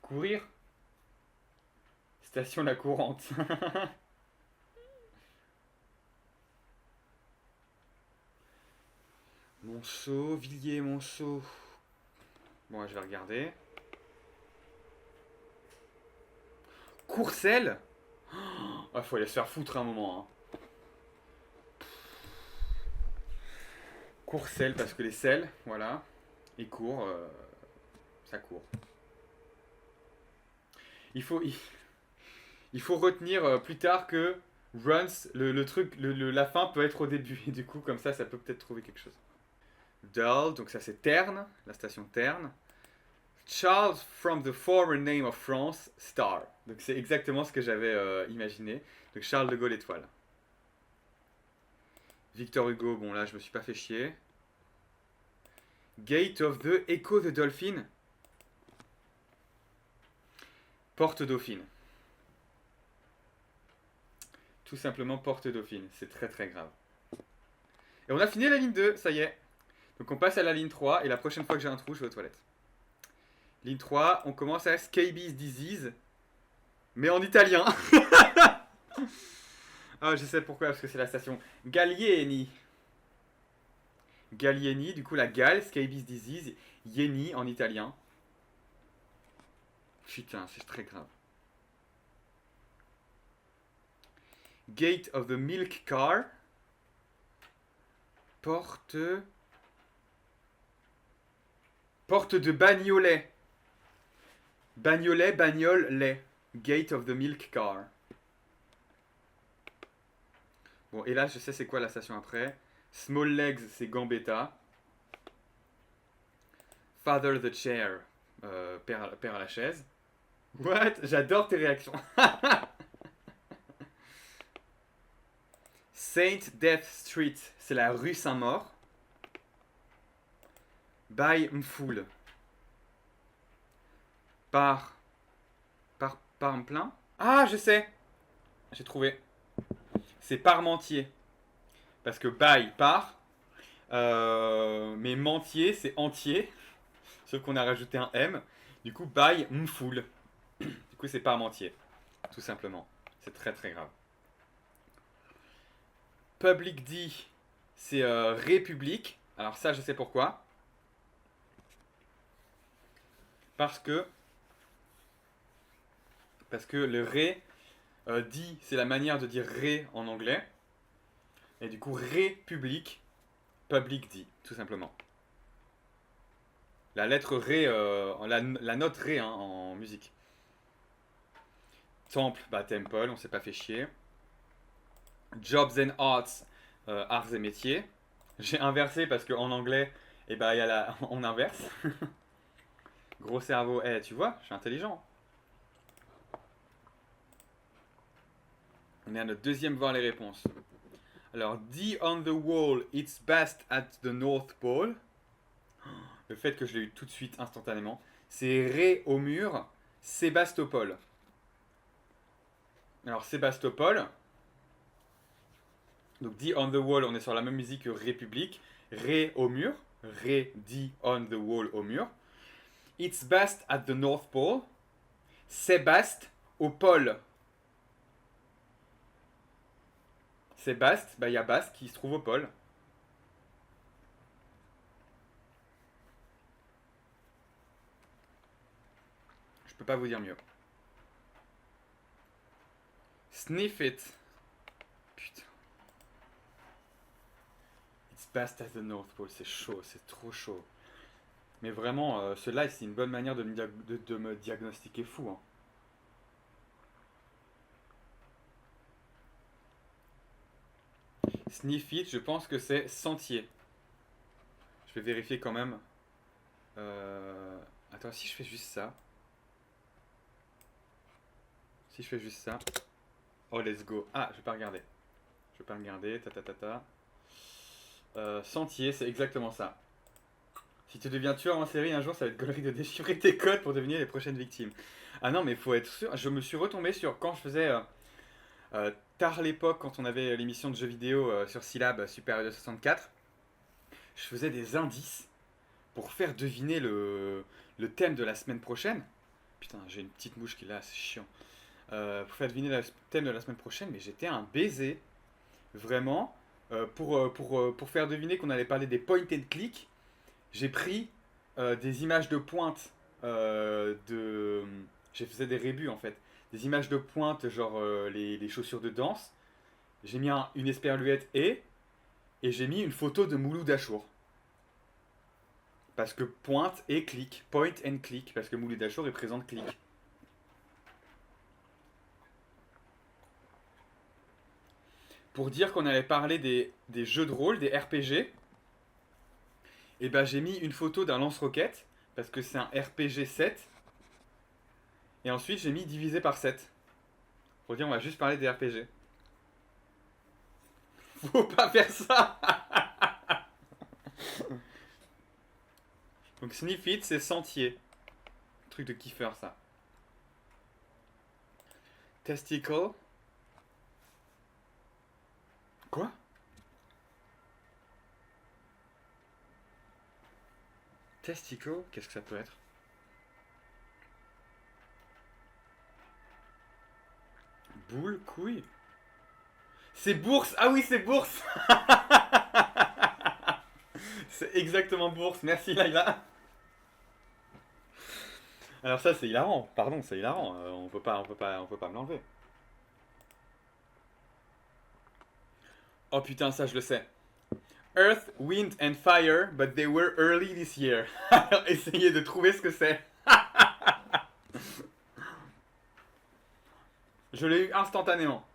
Courir. Station La Courante. Monceau, Villiers, Monceau. Bon, je vais regarder. Courcelles. Ah, faut aller se faire foutre un moment, hein. Courcelles, parce que les selles, voilà. Et court, ça court. Il faut retenir plus tard que runs, le truc, la fin peut être au début. Et du coup, comme ça peut peut-être trouver quelque chose. Dull, donc ça c'est Terne, la station Terne. Charles from the former name of France, Star. Donc c'est exactement ce que j'avais imaginé. Donc Charles de Gaulle étoile. Victor Hugo, bon là je me suis pas fait chier. Gate of the Echo the Dolphin. Porte Dauphine. Tout simplement Porte Dauphine. C'est très très grave. Et on a fini la ligne 2, ça y est. Donc on passe à la ligne 3 et la prochaine fois que j'ai un trou, je vais aux toilettes. Ligne 3, on commence à Scabies Disease. Mais en italien. Ah, je sais pourquoi, parce que c'est la station Gallieni. Gallieni, du coup la Galle, Scabies Disease, Ieni en italien. Putain, c'est très grave. Gate of the Milk Car. Porte de Bagnolet. Bagnolet, bagnole, lait. Gate of the Milk Car. Bon, et là, je sais c'est quoi la station après. Small Legs, c'est Gambetta. Father the Chair, père à la chaise. What? J'adore tes réactions. Saint Death Street, c'est la rue Saint-Maur. By Mfoul. Par un plein. Ah, je sais. J'ai trouvé. C'est Parmentier. Parce que by, par. Mais mentier, c'est entier. Sauf qu'on a rajouté un M. Du coup, by Mfoul. Du coup, c'est Parmentier. Tout simplement. C'est très très grave. Public D, c'est République. Alors ça, je sais pourquoi. Parce que le ré, dit, c'est la manière de dire ré en anglais. Et du coup, Ré public, public dit, tout simplement. La lettre Ré, la note Ré hein, en musique. Temple, bah temple, on s'est pas fait chier. Jobs and arts, arts et métiers. J'ai inversé parce qu'en anglais, et bah, y a on inverse. Gros cerveau, tu vois, je suis intelligent. On est à notre deuxième voir les réponses. Alors, D on the wall, it's best at the North Pole. Le fait que je l'ai eu tout de suite, instantanément. C'est Ré au mur, Sébastopol. Alors, Sébastopol. Donc, D on the wall, on est sur la même musique que République. Ré au mur. Ré, D on the wall au mur. It's best at the North Pole. Sébast au pôle. Sébast, bah il y a Bast qui se trouve au pôle. Je peux pas vous dire mieux. Sniff it. Putain. It's best at the North Pole. C'est chaud, c'est trop chaud. Mais vraiment, ce live, c'est une bonne manière de me diagnostiquer fou. Hein. Sniff it, je pense que c'est sentier. Je vais vérifier quand même. Attends, si je fais juste ça. Si je fais juste ça. Oh, let's go. Ah, je vais pas regarder. Je vais pas regarder. Sentier, c'est exactement ça. Si tu deviens tueur en série un jour, ça va être gaulerie de déchiffrer tes codes pour devenir les prochaines victimes. Ah non, mais il faut être sûr. Je me suis retombé sur quand je faisais tard l'époque, quand on avait l'émission de jeux vidéo sur Syllab Super Mario 64. Je faisais des indices pour faire deviner le thème de la semaine prochaine. Putain, j'ai une petite mouche qui est là, c'est chiant. Pour faire deviner le thème de la semaine prochaine, mais j'étais un baiser. Vraiment. Pour faire deviner qu'on allait parler des point and click, j'ai pris des images de pointe j'ai fait des rébus en fait. Des images de pointe, genre les chaussures de danse. J'ai mis une esperluette et j'ai mis une photo de Mouloud Achour. Parce que pointe et clic. Point and click. Parce que Mouloud Achour représente clic. Pour dire qu'on allait parler des jeux de rôle, des RPG, et ben j'ai mis une photo d'un lance-roquette, parce que c'est un RPG 7. Et ensuite j'ai mis divisé par 7. Pour dire on va juste parler des RPG. Faut pas faire ça. Donc sniff it, c'est sentier. Truc de kiffer ça. Testicle. Quoi? Testicle? Qu'est-ce que ça peut être? Boule, couille. C'est bourse. Ah oui, c'est bourse. C'est exactement bourse. Merci Laila. Alors ça c'est hilarant. Pardon, c'est hilarant. On peut pas me l'enlever. Oh putain, ça je le sais. Earth, Wind and Fire, but they were early this year. Alors essayez de trouver ce que c'est. Je l'ai eu instantanément.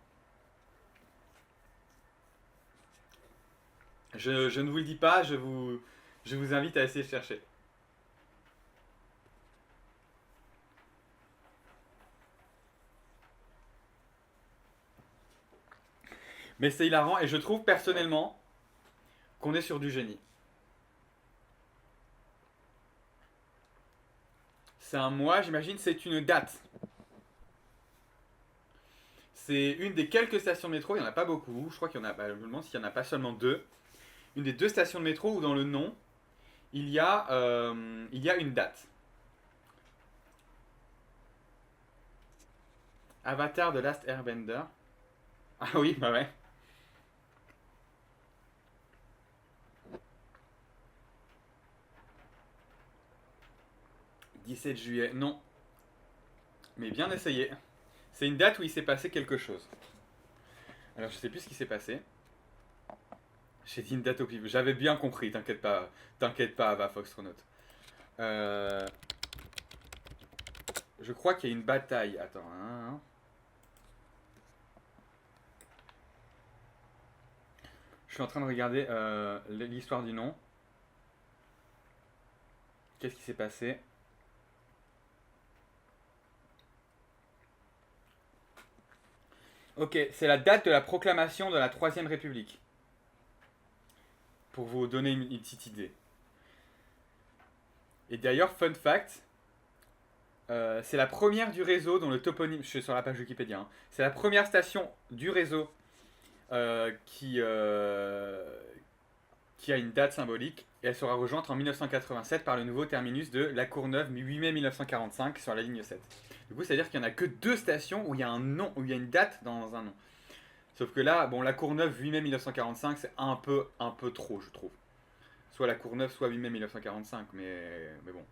Je ne vous le dis pas, je vous invite à essayer de chercher. Mais c'est hilarant et je trouve personnellement qu'on est sur du génie. C'est un mois, j'imagine, c'est une date. C'est une des quelques stations de métro, il n'y en a pas beaucoup, je crois qu'il y en a, je me demande s'il n'y en a pas seulement deux. Une des deux stations de métro où dans le nom, il y a une date. Avatar de Last Airbender. Ah oui, bah ouais. 17 juillet, non. Mais bien essayé. C'est une date où il s'est passé quelque chose. Alors je sais plus ce qui s'est passé. J'ai dit une date au pif. J'avais bien compris, t'inquiète pas. T'inquiète pas, Ava Foxtronaut. Euh, je crois qu'il y a une bataille. Attends, hein. Je suis en train de regarder l'histoire du nom. Qu'est-ce qui s'est passé? Ok, c'est la date de la proclamation de la Troisième République. Pour vous donner une petite idée. Et d'ailleurs, fun fact, c'est la première du réseau dont le toponyme, je suis sur la page Wikipédia, hein, c'est la première station du réseau qui a une date symbolique et elle sera rejointe en 1987 par le nouveau terminus de La Courneuve 8 mai 1945 sur la ligne 7. Du coup, c'est-à-dire qu'il n'y en a que deux stations où il y a un nom, où il y a une date dans un nom. Sauf que là, bon, La Courneuve 8 mai 1945, c'est un peu trop, je trouve. Soit La Courneuve, soit 8 mai 1945, mais bon.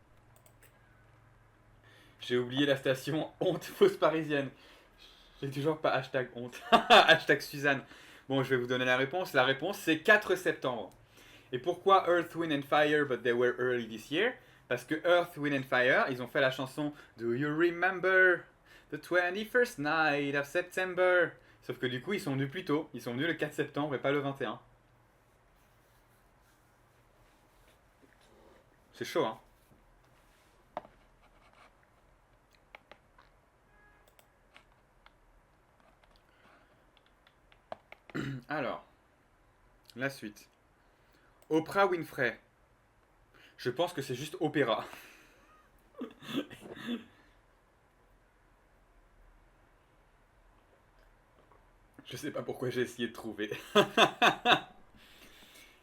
J'ai oublié la station honte fausse parisienne. J'ai toujours pas hashtag honte. Hashtag Suzanne. Bon, je vais vous donner la réponse. La réponse, c'est 4 septembre. Et pourquoi Earth, Wind and Fire, but they were early this year? Parce que Earth, Wind and Fire, ils ont fait la chanson Do you remember the 21st night of September? Sauf que du coup, ils sont venus plus tôt. Ils sont venus le 4 septembre et pas le 21. C'est chaud, hein? Alors, la suite. Oprah Winfrey. Je pense que c'est juste opéra. Je sais pas pourquoi j'ai essayé de trouver.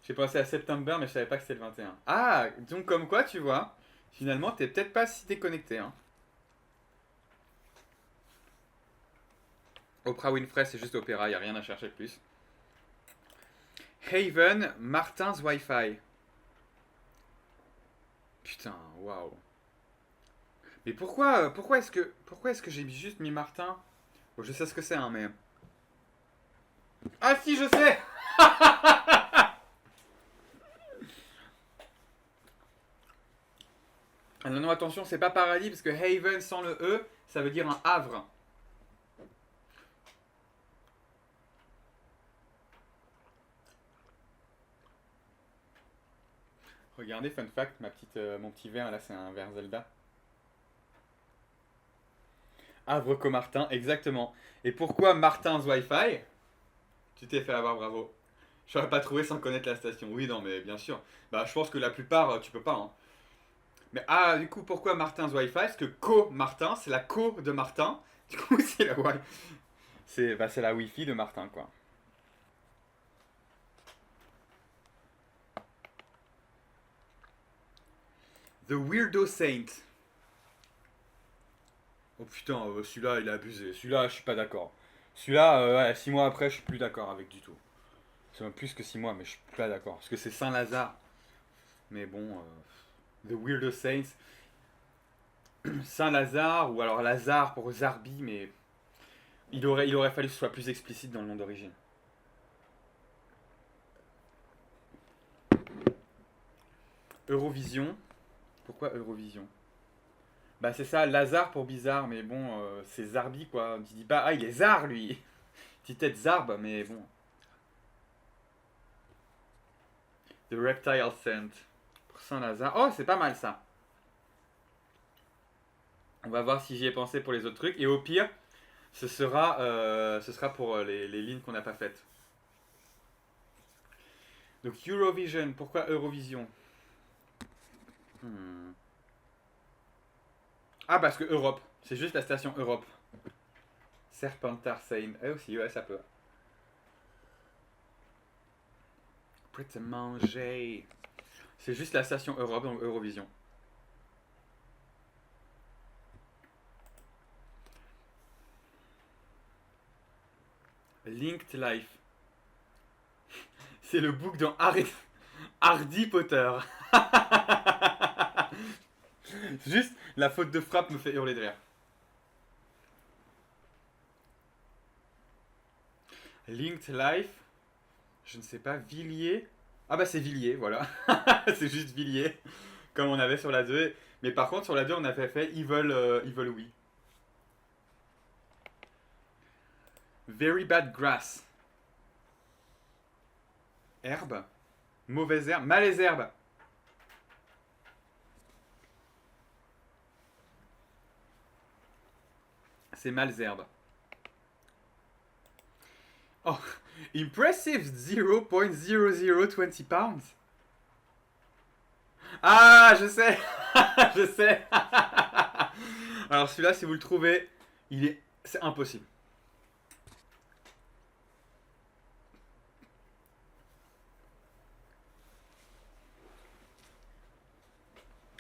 J'ai pensé à September, mais je savais pas que c'était le 21. Ah, donc comme quoi, tu vois, finalement, t'es peut-être pas si déconnecté. Hein. Oprah Winfrey, c'est juste opéra, y a rien à chercher de plus. Haven, Martin's Wi-Fi. Putain, waouh. Mais pourquoi est-ce que j'ai juste mis Martin? Bon, je sais ce que c'est, hein, mais. Ah si, je sais. Ah non, non, attention, c'est pas paradis parce que Haven sans le E, ça veut dire un havre. Regardez, fun fact, mon petit verre là, c'est un verre Zelda. Havre Comartin, exactement. Et pourquoi Martin's Wi-Fi? Tu t'es fait avoir, bravo. J'aurais pas trouvé sans connaître la station. Oui, non, mais bien sûr. Bah, je pense que la plupart, tu peux pas. Hein. Mais ah, du coup, pourquoi Martin's Wi-Fi? Parce que Co-Martin, c'est la co de Martin. Du coup, c'est la Wi. C'est la Wi-Fi de Martin, quoi. The Weirdo Saint. Oh putain, celui-là, il a abusé. Celui-là, je suis pas d'accord. Celui-là, ouais, 6 mois après, je suis plus d'accord avec du tout. C'est même plus que 6 mois, mais je suis pas d'accord. Parce que c'est Saint-Lazare. Mais bon, The Weirdo Saints. Saint-Lazare, ou alors Lazare pour Zarbi, mais il aurait fallu que ce soit plus explicite dans le nom d'origine. Eurovision. Pourquoi Eurovision? Bah c'est ça, Lazare pour bizarre, mais bon, c'est Zarbi quoi. Tu dis pas, ah il est Zar lui. Petite tête Zarbe, mais bon. The Reptile Scent. Pour Saint-Lazare. Oh, c'est pas mal ça. On va voir si j'y ai pensé pour les autres trucs. Et au pire, ce sera pour les lignes qu'on n'a pas faites. Donc Eurovision, pourquoi Eurovision? Hmm. Ah, parce que Europe. C'est juste la station Europe. Serpentard Seine. Eh aussi, ouais, ça peut. Prêt à manger. C'est juste la station Europe, donc Eurovision. Linked Life. C'est le book dans Hardy Potter. Juste, la faute de frappe me fait hurler de rire. Linked Life. Je ne sais pas, Villiers. Ah bah c'est Villiers, voilà. C'est juste Villiers, comme on avait sur la 2. Mais par contre, sur la 2, on avait fait Evil Oui. Very bad grass. Herbe. Mauvaise herbe. Mauvaise herbe. C'est malherbe. Oh, impressive 0.0020 pounds. Ah, je sais. Je sais. Alors celui-là, si vous le trouvez, c'est impossible.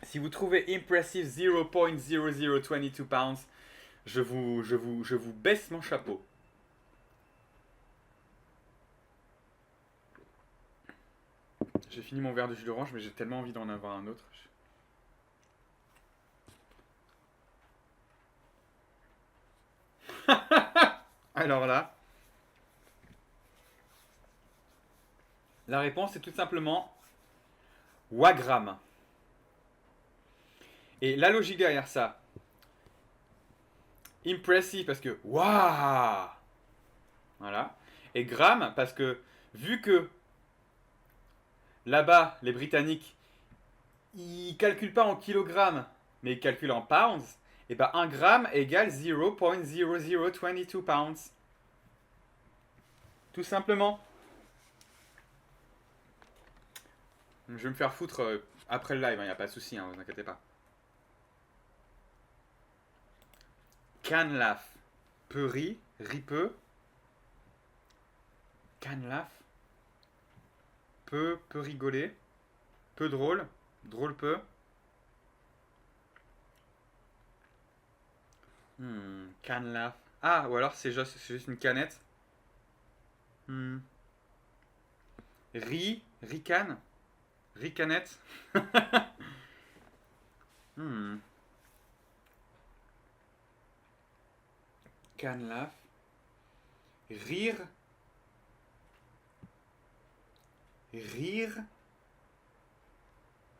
Si vous trouvez impressive 0.0022 pounds, je vous baisse mon chapeau. J'ai fini mon verre de jus d'orange, mais j'ai tellement envie d'en avoir un autre. Alors là, la réponse est tout simplement Wagram. Et la logique derrière ça, impressive parce que waouh, voilà. Et gram parce que vu que là-bas les Britanniques ils calculent pas en kilogrammes, mais ils calculent en pounds, et ben 1 gramme égale 0.0022 pounds. Tout simplement. Je vais me faire foutre après le live, il n'y a pas de souci, vous inquiétez pas. Canlaf. Peu ri, peu. Canlaf. Peu rigoler. Peu drôle. Drôle peu. Canlaf. Ah, ou alors c'est juste une canette. Rican. Ricanette. Canlaf. Rire. Rire.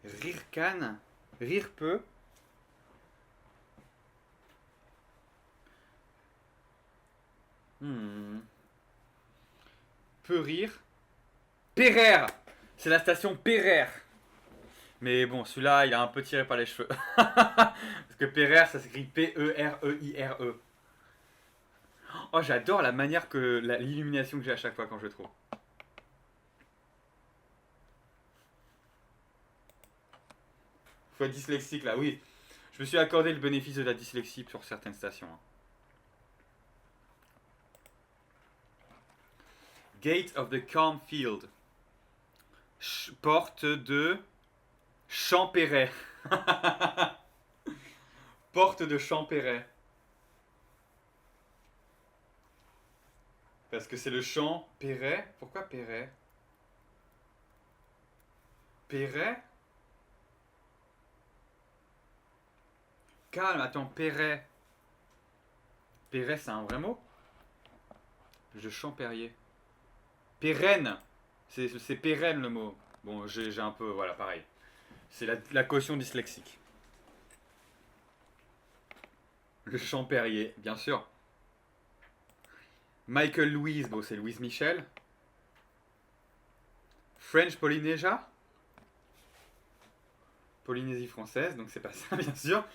Rire can. Rire peu. Peu rire. Pereire. C'est la station Pereire. Mais bon, celui-là, il a un peu tiré par les cheveux. Parce que Pereire, ça s'écrit P-E-R-E-I-R-E. Oh, j'adore la manière que l'illumination que j'ai à chaque fois quand je trouve. Faut être dyslexique là, oui. Je me suis accordé le bénéfice de la dyslexie sur certaines stations. Gate of the Cornfield. Porte de Champéret. Porte de Champéret. Parce que c'est le champ Perret. Pourquoi Perret? Perret? Calme, attends, Perret. Perret, c'est un vrai mot? Je Champérier. Pérenne. C'est pérenne le mot. Bon, j'ai un peu, voilà, pareil. C'est la caution dyslexique. Le Champérier, bien sûr. Michael Louise, bon, c'est Louise Michel. French Polynesia. Polynésie française, donc c'est pas ça, bien sûr.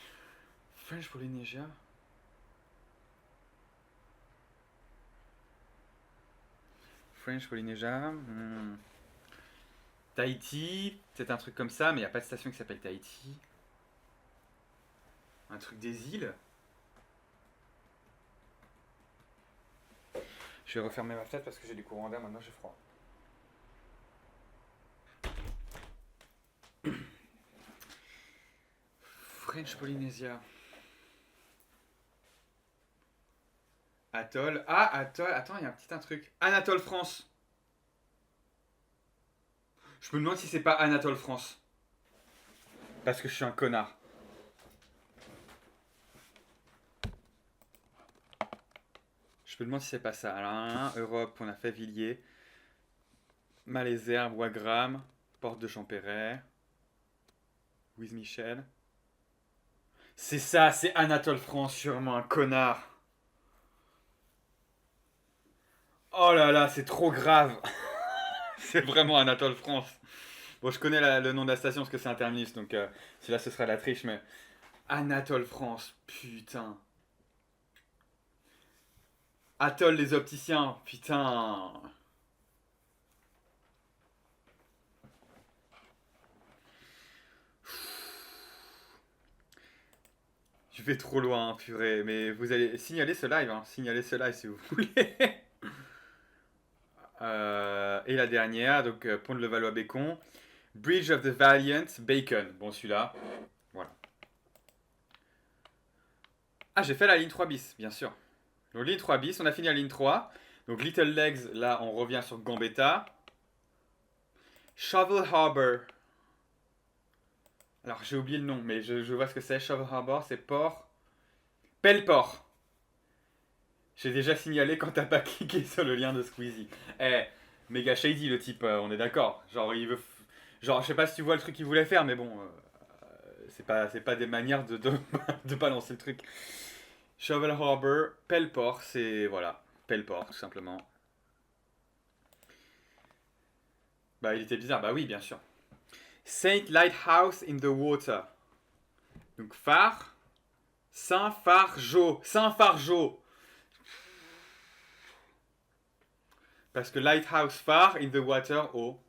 French Polynesia. French Polynesia. Tahiti, peut-être un truc comme ça, mais il n'y a pas de station qui s'appelle Tahiti. Un truc des îles. Je vais refermer ma fenêtre parce que j'ai du courant d'air, maintenant j'ai froid. French Polynesia. Atoll. Ah, Atoll. Attends, il y a un truc. Anatole France. Je me demande si c'est pas Anatole France. Parce que je suis un connard. Je me demande si c'est pas ça. Alors, Europe, on a fait Villiers. Malesherbes, Wagram, Porte de Champéret, Louise Michel. C'est ça, c'est Anatole France, sûrement un connard. Oh là là, c'est trop grave. C'est vraiment Anatole France. Bon, je connais le nom de la station parce que c'est un terminus, donc celui-là ce sera la triche, mais Anatole France, putain. Atoll les opticiens, putain. Je vais trop loin, purée, mais vous allez signaler ce live, hein. Signalez ce live si vous voulez. Et la dernière, donc Pont de Levallois-Bécon. Bridge of the Valiant, Bacon. Bon, celui-là, voilà. Ah, j'ai fait la ligne 3 bis, bien sûr. Donc, ligne 3 bis, on a fini la ligne 3. Donc, Little Legs, là, on revient sur Gambetta. Shovel Harbor. Alors, j'ai oublié le nom, mais je vois ce que c'est. Shovel Harbor, c'est port. Pelleport. J'ai déjà signalé quand t'as pas cliqué sur le lien de Squeezie. Eh, méga shady le type, on est d'accord. Genre, il veut. Genre, je sais pas si tu vois le truc qu'il voulait faire, mais bon, c'est pas des manières de balancer le truc. Shovel Harbor, Pelleport, c'est. Voilà, Pelleport, tout simplement. Bah, il était bizarre, bah oui, bien sûr. Saint Lighthouse in the Water. Donc, phare. Saint-Fargeau. Saint-Fargeau. Parce que Lighthouse phare in the water, eau.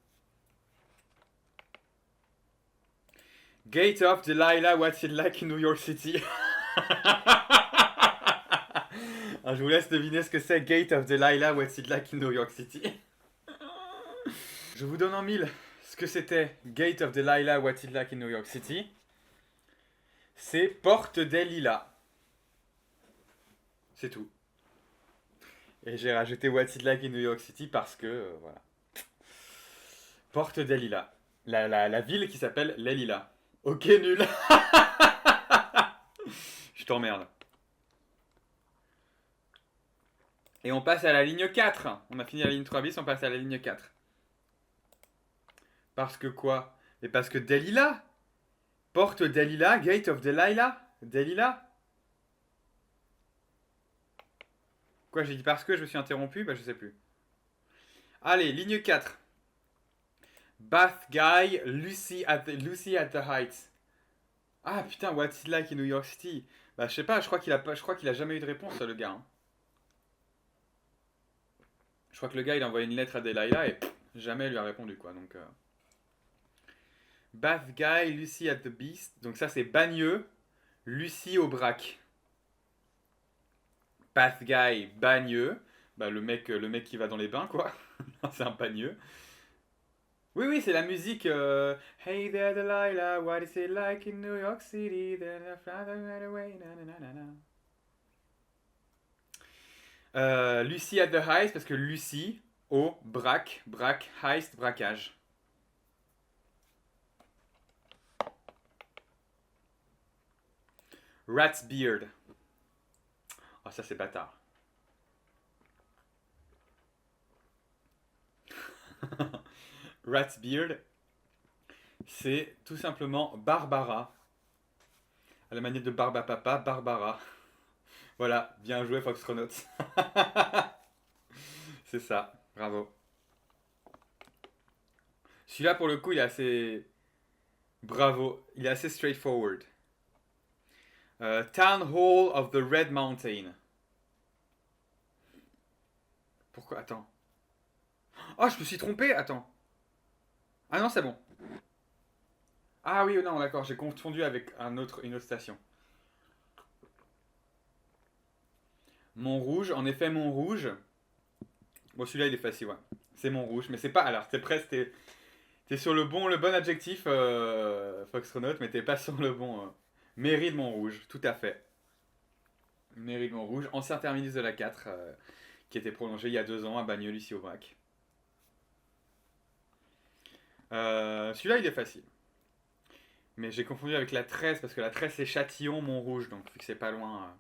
Gate of Delilah, what's it like in New York City? Alors, je vous laisse deviner ce que c'est Gate of Delilah, what's it like in New York City? Je vous donne en mille ce que c'était Gate of Delilah, what's it like in New York City. C'est Porte des Lilas. C'est tout. Et j'ai rajouté What's It Like in New York City parce que, voilà. Porte des Lilas. La ville qui s'appelle Les Lilas. Ok, nul. Je t'emmerde. Et on passe à la ligne 4. On a fini la ligne 3 bis, on passe à la ligne 4. Parce que quoi? Mais parce que Delilah. Porte Delilah, Gate of Delilah. Delilah. Quoi, j'ai dit parce que je me suis interrompu? Bah, je sais plus. Allez, ligne 4. Bath Guy, Lucy at the Heights. Ah putain, what's it like in New York City? Bah je sais pas, je crois qu'il a jamais eu de réponse le gars, hein. Je crois que le gars il a envoyé une lettre à Delilah et jamais lui a répondu quoi. Donc Bath Guy, Lucy at the Beast. Donc ça c'est Bagneux, Lucie au Brac. Bath Guy, Bagneux. Bah le mec qui va dans les bains quoi. C'est un bagneux. Oui, oui, c'est la musique. Hey there, Delilah, what is it like in New York City? Then I found out right away. Na, na, na, na. Lucy at the Heist, parce que Lucy au braque, heist, braquage. Rat's Beard. Oh, ça c'est bâtard. Rat's Beard, c'est tout simplement Barbara. À la manière de Barba Papa, Barbara. Voilà, bien joué Foxtronaut. C'est ça, bravo. Celui-là pour le coup il est assez... Bravo, il est assez straightforward. Town Hall of the Red Mountain. Pourquoi? Attends. Oh, je me suis trompé, attends. Ah non, c'est bon. Ah oui, non, d'accord, j'ai confondu avec une autre station. Montrouge, en effet, Montrouge. Bon, celui-là, il est facile, ouais. C'est Montrouge, mais c'est pas. Alors, t'es presque. T'es sur le bon adjectif, Foxtronaut, mais t'es pas sur le bon. Mairie de Montrouge, tout à fait. Mairie de Montrouge, ancien terminus de la 4, qui était prolongé il y a 2 ans à Bagneux, ici au Brac. Celui-là, il est facile. Mais j'ai confondu avec la 13, parce que la 13, c'est Châtillon, Montrouge, donc vu que c'est pas loin.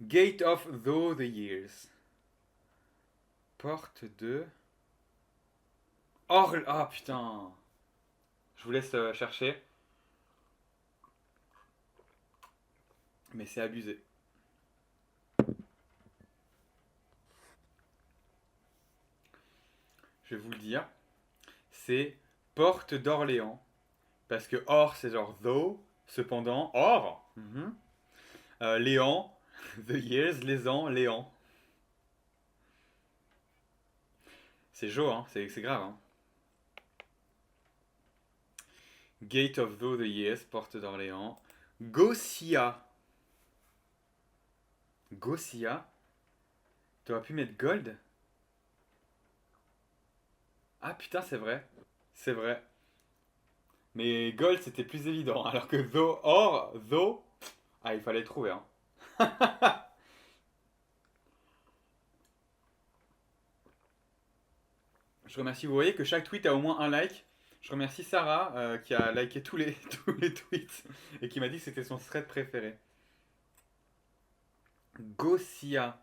Gate of the Years. Porte de... Orle. Ah putain. Je vous laisse chercher. Mais c'est abusé. Je vais vous le dire. C'est Porte d'Orléans. Parce que or, c'est genre though. Cependant, or. Léan. The years, les ans, Léan. C'est chaud, hein. C'est grave, hein. Gate of though the years, Porte d'Orléans. Gosia. Gosia. T'aurais pu mettre gold? Ah putain, c'est vrai. C'est vrai. Mais gold, c'était plus évident. Alors que though, or, though. Ah, il fallait le trouver, hein. Je remercie. Vous voyez que chaque tweet a au moins un like. Je remercie Sarah qui a liké tous les tweets et qui m'a dit que c'était son thread préféré. Gosia.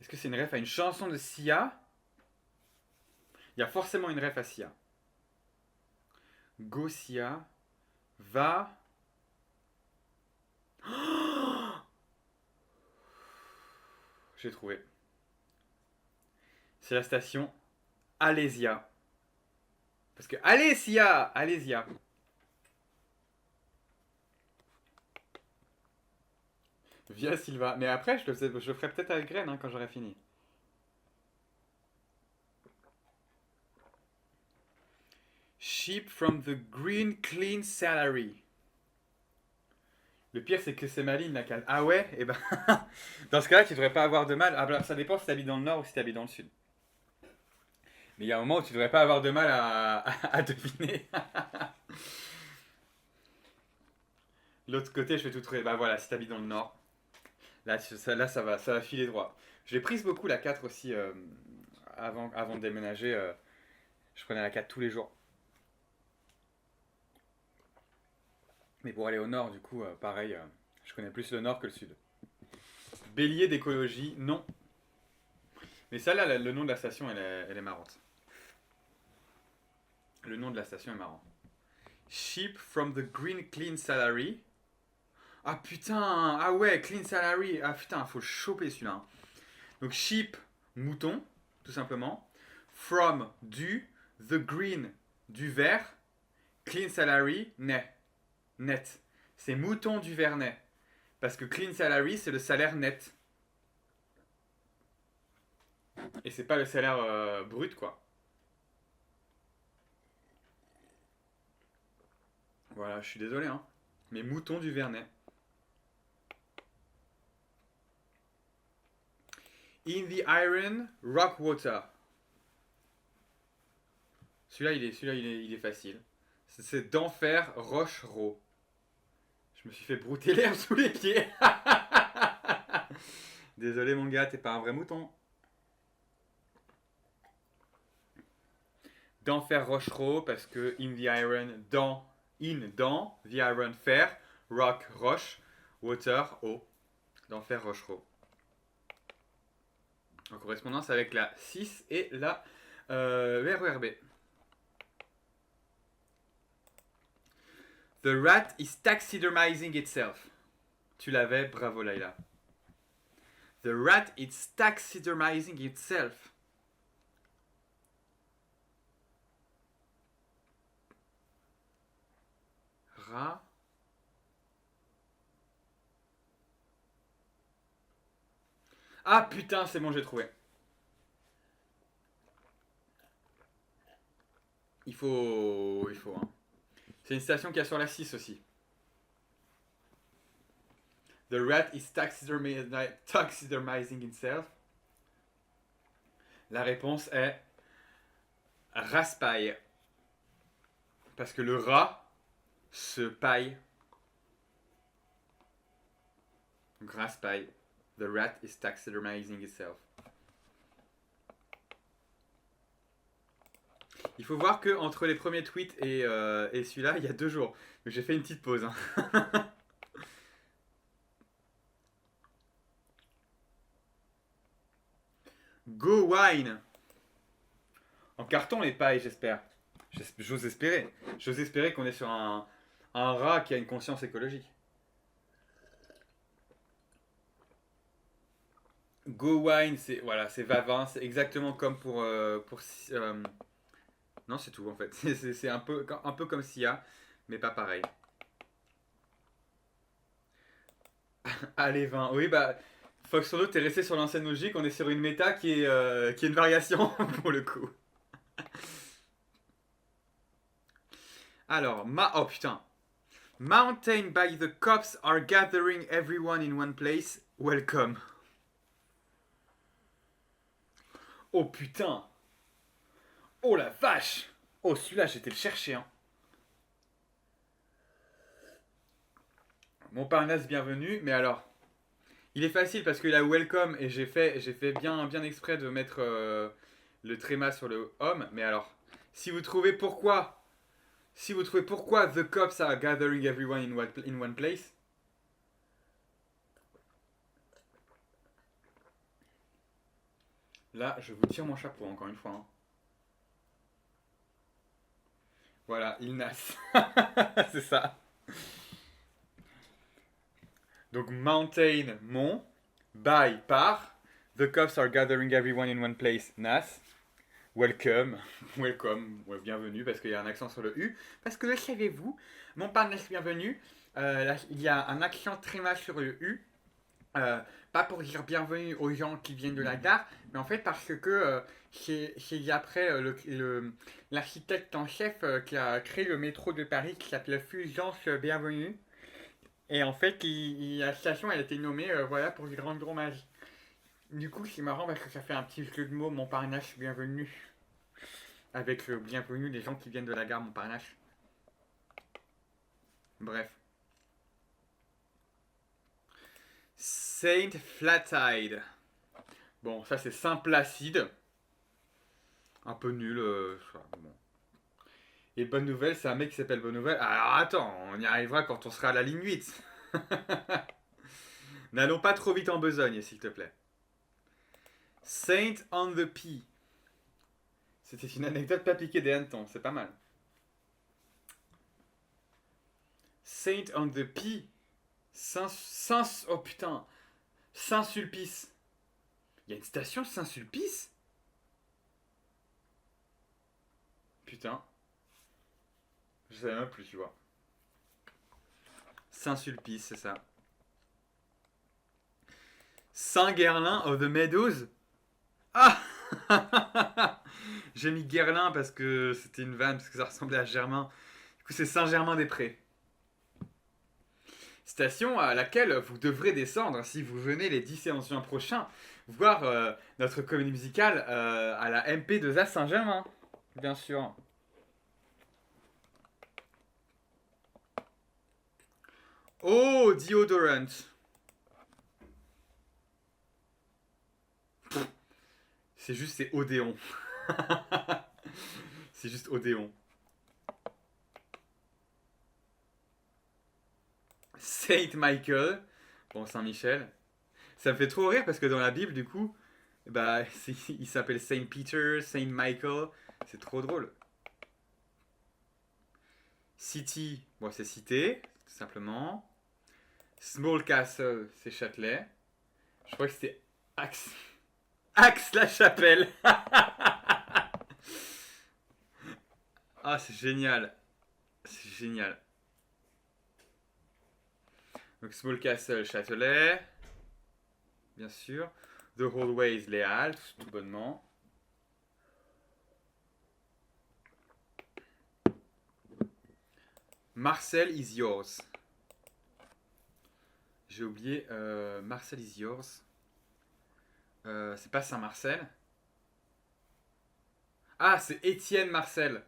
Est-ce que c'est une ref à une chanson de Sia? Il y a forcément une ref à Sia. Gosia va. Oh, j'ai trouvé. C'est la station Alésia. Parce que Alésia, Alésia. Via Silva. Mais après, je le ferai peut-être avec Graine hein, quand j'aurai fini. Sheep from the green clean salary. Le pire, c'est que c'est Maline la cale. Ah ouais? Et ben, dans ce cas-là, tu devrais pas avoir de mal. Ah bah, ça dépend si t'habites dans le nord ou si t'habites dans le sud. Mais il y a un moment où tu devrais pas avoir de mal à deviner. L'autre côté, je vais tout trouver. Bah voilà, si t'habites dans le nord. Là, ça va filer droit. J'ai prise beaucoup la 4 aussi avant de déménager. Je prenais la 4 tous les jours. Mais pour aller au nord, du coup, pareil, je connais plus le nord que le sud. Bélier d'écologie, non. Mais ça, là, le nom de la station, elle est marrante. Le nom de la station est marrant. Sheep from the green clean salary. Ah putain, ah ouais, clean salary. Ah putain, faut choper celui-là. Donc sheep, mouton, tout simplement. From, du. The green, du vert. Clean salary, net. C'est mouton du Vernet. Parce que clean salary, c'est le salaire net. Et c'est pas le salaire brut, quoi. Voilà, je suis désolé, hein. Mais mouton du Vernet. In the iron, rock water. Celui-là, il est facile. C'est d'enfer, roche-ro. Je me suis fait brouter l'herbe sous les pieds. Désolé mon gars, t'es pas un vrai mouton. D'enfer rochereau parce que in the iron, dans, the iron, fer, rock, roche, water, eau. D'enfer rochereau. En correspondance avec la 6 et la RERB. The rat is taxidermizing itself. Tu l'avais, bravo Laila. The rat is taxidermizing itself. Rat. Ah putain, c'est bon, j'ai trouvé. Il faut hein. C'est une station qui a sur la 6 aussi. The rat is taxidermizing itself. La réponse est raspaille. Parce que le rat se paille. Donc raspaille. The rat is taxidermizing itself. Il faut voir que entre les premiers tweets et celui-là, il y a 2 jours. Donc j'ai fait une petite pause. Hein. Go wine. En carton les pailles, j'espère. J'ose espérer. J'ose espérer qu'on est sur un rat qui a une conscience écologique. Go wine, c'est voilà, c'est Vavin, c'est exactement comme pour non, c'est tout en fait. C'est un peu comme Sia, mais pas pareil. Allez, 20. Oui, bah, Fox Solo, t'es resté sur l'ancienne logique. On est sur une méta qui est une variation pour le coup. Alors, oh putain. Mountain by the cops are gathering everyone in one place. Welcome. Oh putain. Oh la vache. Oh, celui-là, j'étais le chercher, hein. Montparnasse, bienvenue. Mais alors, il est facile parce qu'il a welcome et j'ai fait bien exprès de mettre le tréma sur le homme. Mais alors, si vous trouvez pourquoi the cops are gathering everyone in one place, là, je vous tire mon chapeau encore une fois, hein. Voilà, il nasse. C'est ça. Donc mountain, mont, by, par, the cops are gathering everyone in one place, nas, welcome, welcome, ouais, bienvenue, parce qu'il y a un accent sur le U, parce que le savez-vous, Montparnasse, bienvenue, il y a un accent très mal sur le U, pas pour dire bienvenue aux gens qui viennent de la gare, mais en fait parce que c'est après l'architecte en chef qui a créé le métro de Paris qui s'appelle Fulgence Bienvenue. Et en fait, la station elle a été nommée voilà, pour lui rendre hommage. Du coup, c'est marrant parce que ça fait un petit jeu de mots Montparnasse Bienvenue. Avec le bienvenue des gens qui viennent de la gare Montparnasse. Bref. Saint Flatide. Bon, ça c'est Saint Placide. Un peu nul. Bon. Et Bonne Nouvelle, c'est un mec qui s'appelle Bonne Nouvelle. Alors attends, on y arrivera quand on sera à la ligne 8. N'allons pas trop vite en besogne, s'il te plaît. Saint on the P. C'était une anecdote pas piquée des hannetons, c'est pas mal. Saint on the P. Oh putain. Saint-Sulpice. Il y a une station Saint-Sulpice? Putain. Je savais même plus, tu vois. Saint-Sulpice, c'est ça. Saint-Guerlain of the Meadows. Ah. J'ai mis Guerlain parce que c'était une vanne, parce que ça ressemblait à Germain. Du coup, c'est Saint-Germain-des-Prés. Station à laquelle vous devrez descendre si vous venez les 10 et 11 juin prochains voir notre comédie musicale à la MP2A Saint-Germain. Bien sûr. Oh, deodorant. C'est juste, c'est Odéon. C'est juste Odéon. Saint Michael. Bon, Saint-Michel. Ça me fait trop rire parce que dans la Bible, du coup, bah, il s'appelle Saint Peter, Saint Michael. C'est trop drôle. City, bon, c'est cité, tout simplement. Small Castle, c'est Châtelet. Je crois que c'était Axe. Axe-la-Chapelle. Ah, c'est génial. C'est génial. Donc, Small Castle, Châtelet. Bien sûr. The Whole Ways, les Halles, tout bonnement. Marcel is yours. J'ai oublié. Marcel is yours. C'est pas Saint-Marcel. Ah, c'est Étienne Marcel.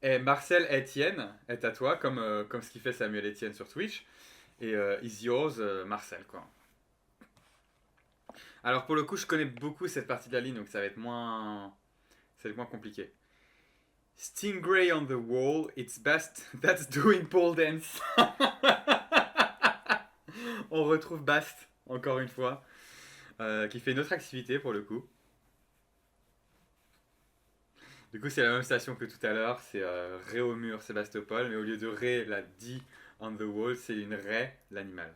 Et Marcel Étienne est à toi, comme ce qu'il fait Samuel Étienne sur Twitch. Et is yours, Marcel, quoi. Alors pour le coup, je connais beaucoup cette partie de la ligne, donc ça va être moins compliqué. Stingray on the wall, it's best that's doing pole dance. On retrouve Bast, encore une fois. qui fait une autre activité pour le coup. Du coup, c'est la même station que tout à l'heure, c'est Ré au mur, Sébastopol, mais au lieu de Ré, la D on the wall, c'est une Ré, l'animal.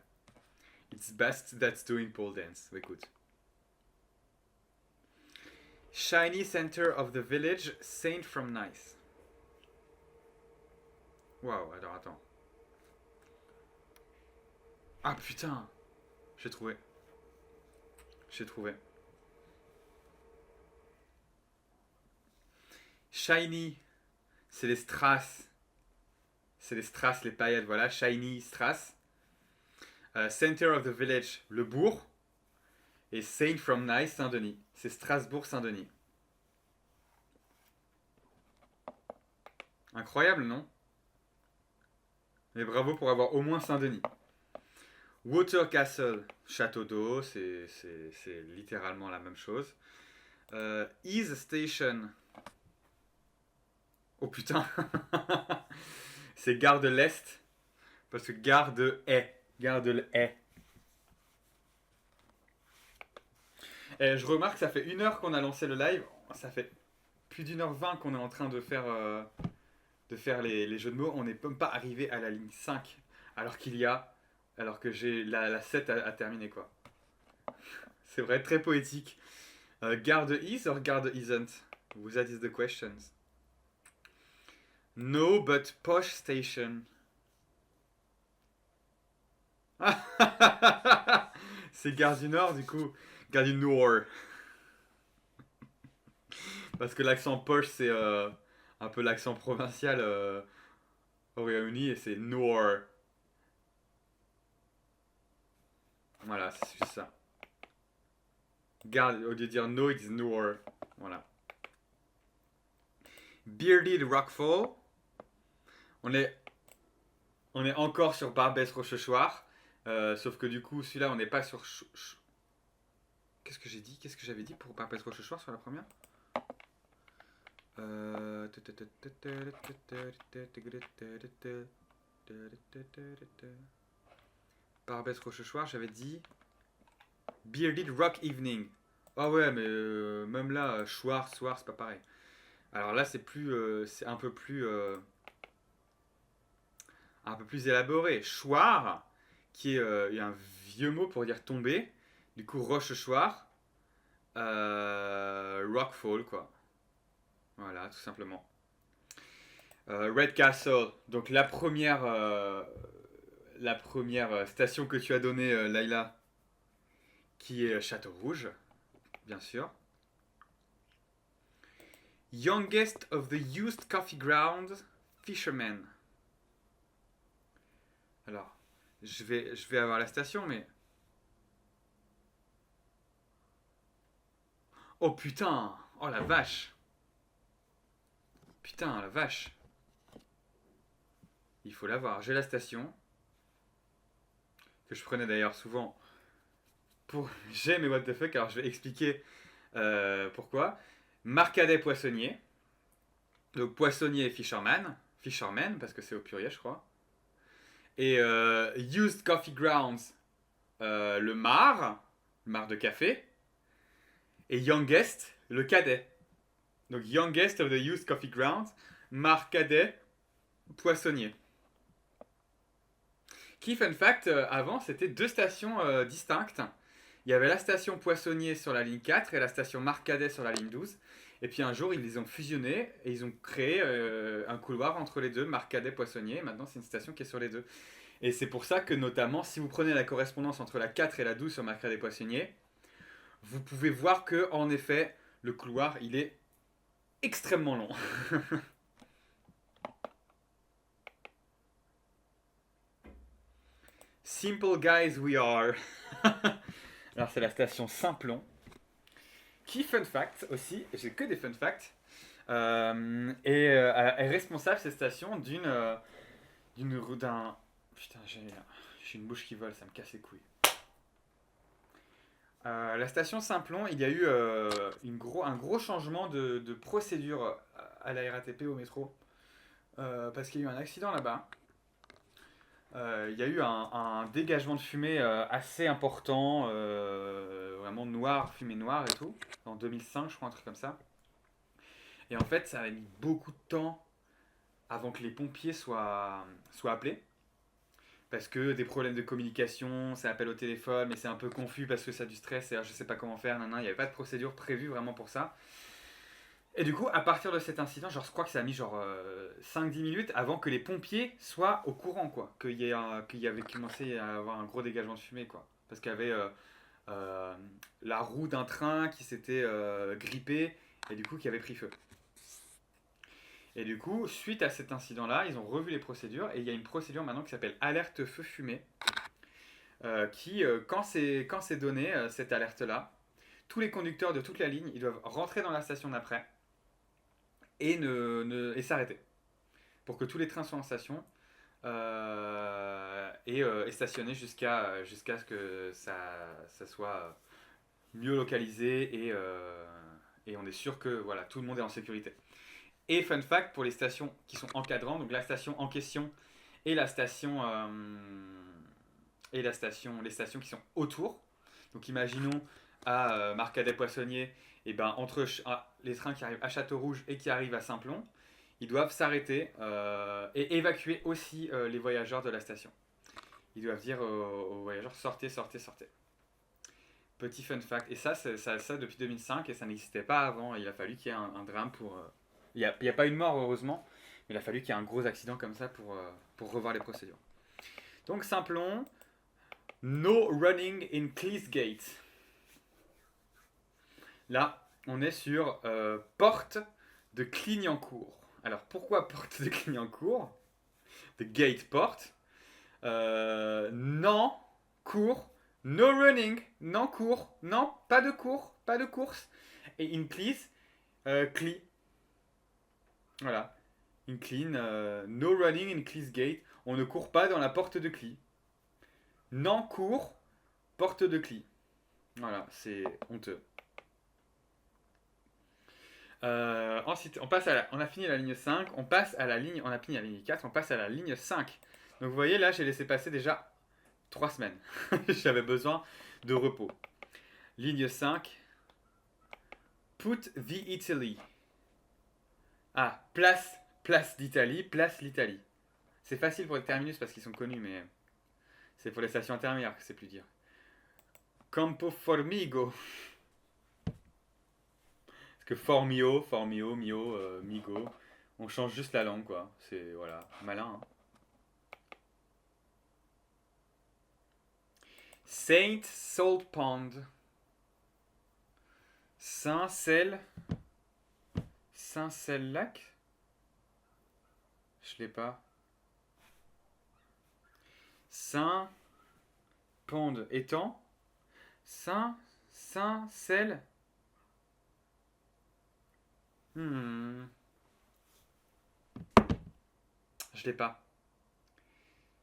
It's best that's doing pole dance. Écoute. Shiny center of the village, saint from Nice. Waouh, alors attends. Ah putain, j'ai trouvé. J'ai trouvé. Shiny, c'est les strass. C'est les strass, les paillettes, voilà. Shiny strass. Center of the village, le bourg. Et Saint from Nice, Saint-Denis. C'est Strasbourg-Saint-Denis. Incroyable, non? Mais bravo pour avoir au moins Saint-Denis. Water Castle, château d'eau, c'est littéralement la même chose. Ease Station. Oh putain. C'est gare de l'Est. Parce que gare de Haie. Gare de l'Haie. Et je remarque que ça fait 1 heure qu'on a lancé le live. Ça fait plus d'1h20 qu'on est en train de faire les jeux de mots. On n'est même pas arrivé à la ligne 5. Alors que j'ai la 7 à terminer quoi. C'est vrai, très poétique. Gare de is or gare de isn't? That is the questions. No, but posh station. C'est gare du Nord du coup. Gare du Nord. Parce que l'accent poche c'est un peu l'accent provincial au Royaume-Uni et c'est Nord. Voilà, c'est juste ça. Gare, au lieu de dire no, ils disent Nord. Voilà. Bearded Rockfall. On est encore sur Barbès-Rochechouart. Sauf que du coup, celui-là, on n'est pas sur. Qu'est-ce que j'ai dit? Qu'est-ce que j'avais dit pour Barbès-Rochechouart sur la première? Barbès-Rochechouart, j'avais dit. Bearded Rock Evening. Ah ouais, mais même là, soir, c'est pas pareil. Alors là, c'est un peu plus élaboré. Choir, qui est un vieux mot pour dire tomber. Du coup, Rochechouart, Rockfall, quoi. Voilà, tout simplement. Red Castle, donc la première station que tu as donnée, Laila, qui est Château Rouge, bien sûr. Youngest of the used coffee grounds, Fisherman. Alors, je vais avoir la station, mais. Oh putain! Oh la vache! Putain, la vache! Il faut l'avoir. J'ai la station, que je prenais d'ailleurs souvent pour. J'ai mes what the fuck, alors je vais expliquer pourquoi. Marcadet Poissonnier. Donc Poissonnier et Fisherman, parce que c'est au pluriel, je crois. Et Used Coffee Grounds, le mar de café. Et Youngest, le cadet. Donc Youngest of the Used Coffee Grounds, mar cadet, Poissonnier. Qui, fun fact, avant, c'était 2 stations distinctes. Il y avait la station Poissonnier sur la ligne 4 et la station Marcadet sur la ligne 12. Et puis un jour, ils les ont fusionnés et ils ont créé un couloir entre les deux, Marcadet-Poissonnier. Maintenant, c'est une station qui est sur les deux. Et c'est pour ça que, notamment, si vous prenez la correspondance entre la 4 et la 12 sur Marcadet-Poissonnier, vous pouvez voir que, en effet, le couloir, il est extrêmement long. Simple guys we are. Alors, c'est la station Simplon. Qui, fun fact aussi, j'ai que des fun facts, est responsable, cette station, d'un. Putain, j'ai une bouche qui vole, ça me casse les couilles. La station Simplon, il y a eu un gros changement de procédure à la RATP au métro. Parce qu'il y a eu un accident là-bas. Il y a eu un dégagement de fumée assez important, vraiment noir, fumée noire et tout, en 2005, je crois, un truc comme ça. Et en fait, ça a mis beaucoup de temps avant que les pompiers soient appelés. Parce que des problèmes de communication, ça appelle au téléphone, mais c'est un peu confus parce que ça a du stress, et alors je sais pas comment faire, nan, nan, il n'y avait pas de procédure prévue vraiment pour ça. Et du coup, à partir de cet incident, genre, je crois que ça a mis genre 5-10 minutes avant que les pompiers soient au courant, quoi. Qu'il y avait commencé à avoir un gros dégagement de fumée, quoi. Parce qu'il y avait euh, la roue d'un train qui s'était grippée et du coup qui avait pris feu. Et du coup, suite à cet incident-là, ils ont revu les procédures et il y a une procédure maintenant qui s'appelle alerte feu fumée qui, quand c'est donné, cette alerte-là, tous les conducteurs de toute la ligne, ils doivent rentrer dans la station d'après et s'arrêter pour que tous les trains soient en station et stationner jusqu'à ce que ça soit mieux localisé et on est sûr que voilà, tout le monde est en sécurité. Et fun fact, pour les stations qui sont encadrantes, donc la station en question et la station les stations qui sont autour. Donc imaginons à Marcadet-Poissonnier, et ben entre les trains qui arrivent à Château-Rouge et qui arrivent à Saint-Plon, ils doivent s'arrêter et évacuer aussi les voyageurs de la station. Ils doivent dire aux voyageurs sortez, sortez, sortez. Petit fun fact. Et ça depuis 2005 et ça n'existait pas avant. Il a fallu qu'il y ait un drame pour. Il n'y a pas eu de mort heureusement, mais il a fallu qu'il y ait un gros accident comme ça pour revoir les procédures. Donc Simplon, no running in Cleesgate. Là, on est sur porte de Clignancourt. Alors pourquoi porte de Clignancourt? The gate porte. Non, cours, no running, non cours, non, pas de cours, pas de course. Et in Clees, Clee. Voilà. In clean, no running in Clees gate. On ne court pas dans la porte de Clee. Non cours, porte de Clee. Voilà, c'est honteux. Ensuite, on a fini la ligne 5, on passe à la ligne, on a fini la ligne 4, on passe à la ligne 5. Donc vous voyez, là, j'ai laissé passer déjà 3 semaines. J'avais besoin de repos. Ligne 5, put the Italy. Ah, place d'Italie, place l'Italie. C'est facile pour les terminus parce qu'ils sont connus, mais c'est pour les stations intermédiaires que c'est plus dire. Campo Formigo. Parce que Formio, Mio, Migo. On change juste la langue, quoi. C'est, voilà, malin. Hein. Saint Salt Pond. Saint-Cel. Saint-Cel-Lac. Je l'ai pas. Saint-Pond étang. Saint-Cel. Je l'ai pas.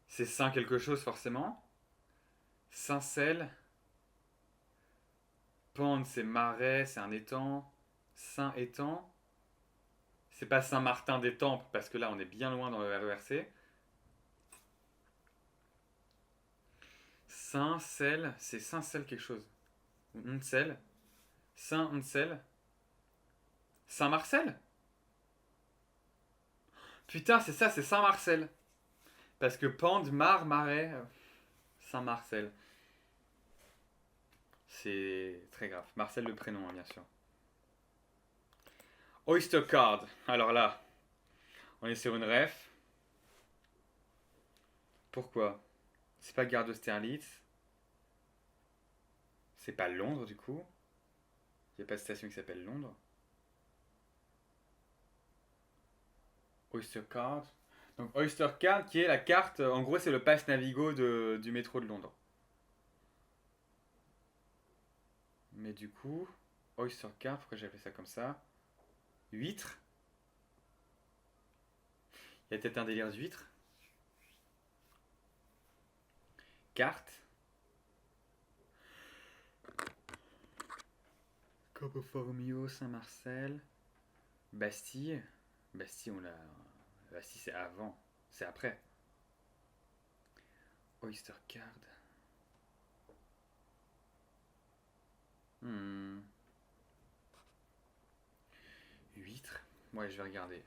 C'est Saint quelque chose forcément. Saint-Cel. Pond c'est marais, c'est un étang. Saint-Étang. C'est pas Saint-Martin-des-Tempes parce que là on est bien loin dans le RERC. Saint-Cel, c'est Saint-Cel quelque chose. Uncel. Saint-Uncel. Saint-Marcel. Putain, c'est ça, c'est Saint-Marcel. Parce que Pende, Mar, Marais, Saint-Marcel. C'est très grave. Marcel le prénom, hein, bien sûr. Oyster Card. Alors là, on est sur une ref. Pourquoi? C'est pas Gare d'Austerlitz. C'est pas Londres du coup. Il n'y a pas de station qui s'appelle Londres. Oyster Card. Donc Oyster Card qui est la carte, en gros c'est le pass Navigo du métro de Londres. Mais du coup, Oyster Card, pourquoi j'ai appelé ça comme ça? Huître. Il y a peut-être un délire d'huître. Carte. Copoformio, Saint-Marcel. Bastille. Bastille, on l'a. Bastille, c'est avant. C'est après. Oyster Card. Hmm. Huître. Ouais, je vais regarder.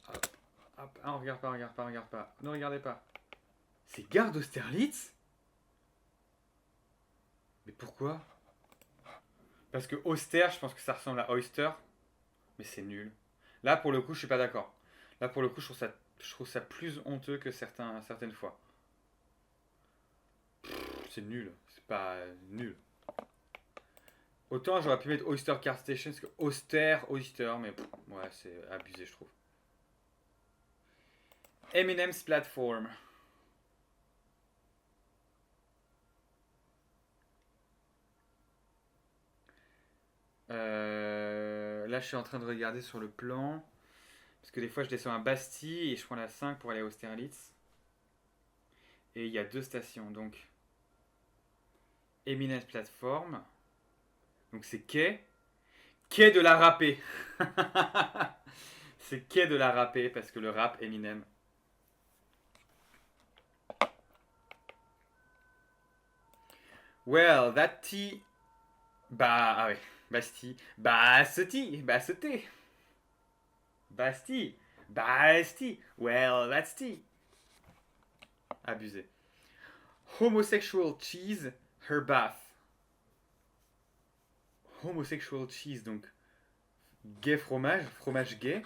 Hop, hop. Ah, on regarde pas, regarde pas, regarde pas. Ne regardez pas. C'est garde Austerlitz? Mais pourquoi? Parce que Auster, je pense que ça ressemble à Oyster. Mais c'est nul. Là, pour le coup, je suis pas d'accord. Là, pour le coup, je trouve ça plus honteux que certaines fois. C'est nul. C'est pas nul. Autant j'aurais pu mettre Oyster Card Station, parce que Oyster, mais ouais, c'est abusé, je trouve. Eminem's Platform. Là, je suis en train de regarder sur le plan. Parce que des fois, je descends à Bastille et je prends la 5 pour aller à Austerlitz. Et il y a 2 stations. Donc, Eminem's Platform. Donc, c'est quai. Quai de la râpée. C'est quai de la râpée parce que le rap Eminem. Well, that tea. Bah, ah ouais. Bastille. Bastille. Bastille. Bastille. Bastille. Well, that's tea. Abusé. Homosexual cheese, her bath. Homosexual cheese, donc gay fromage, fromage gay.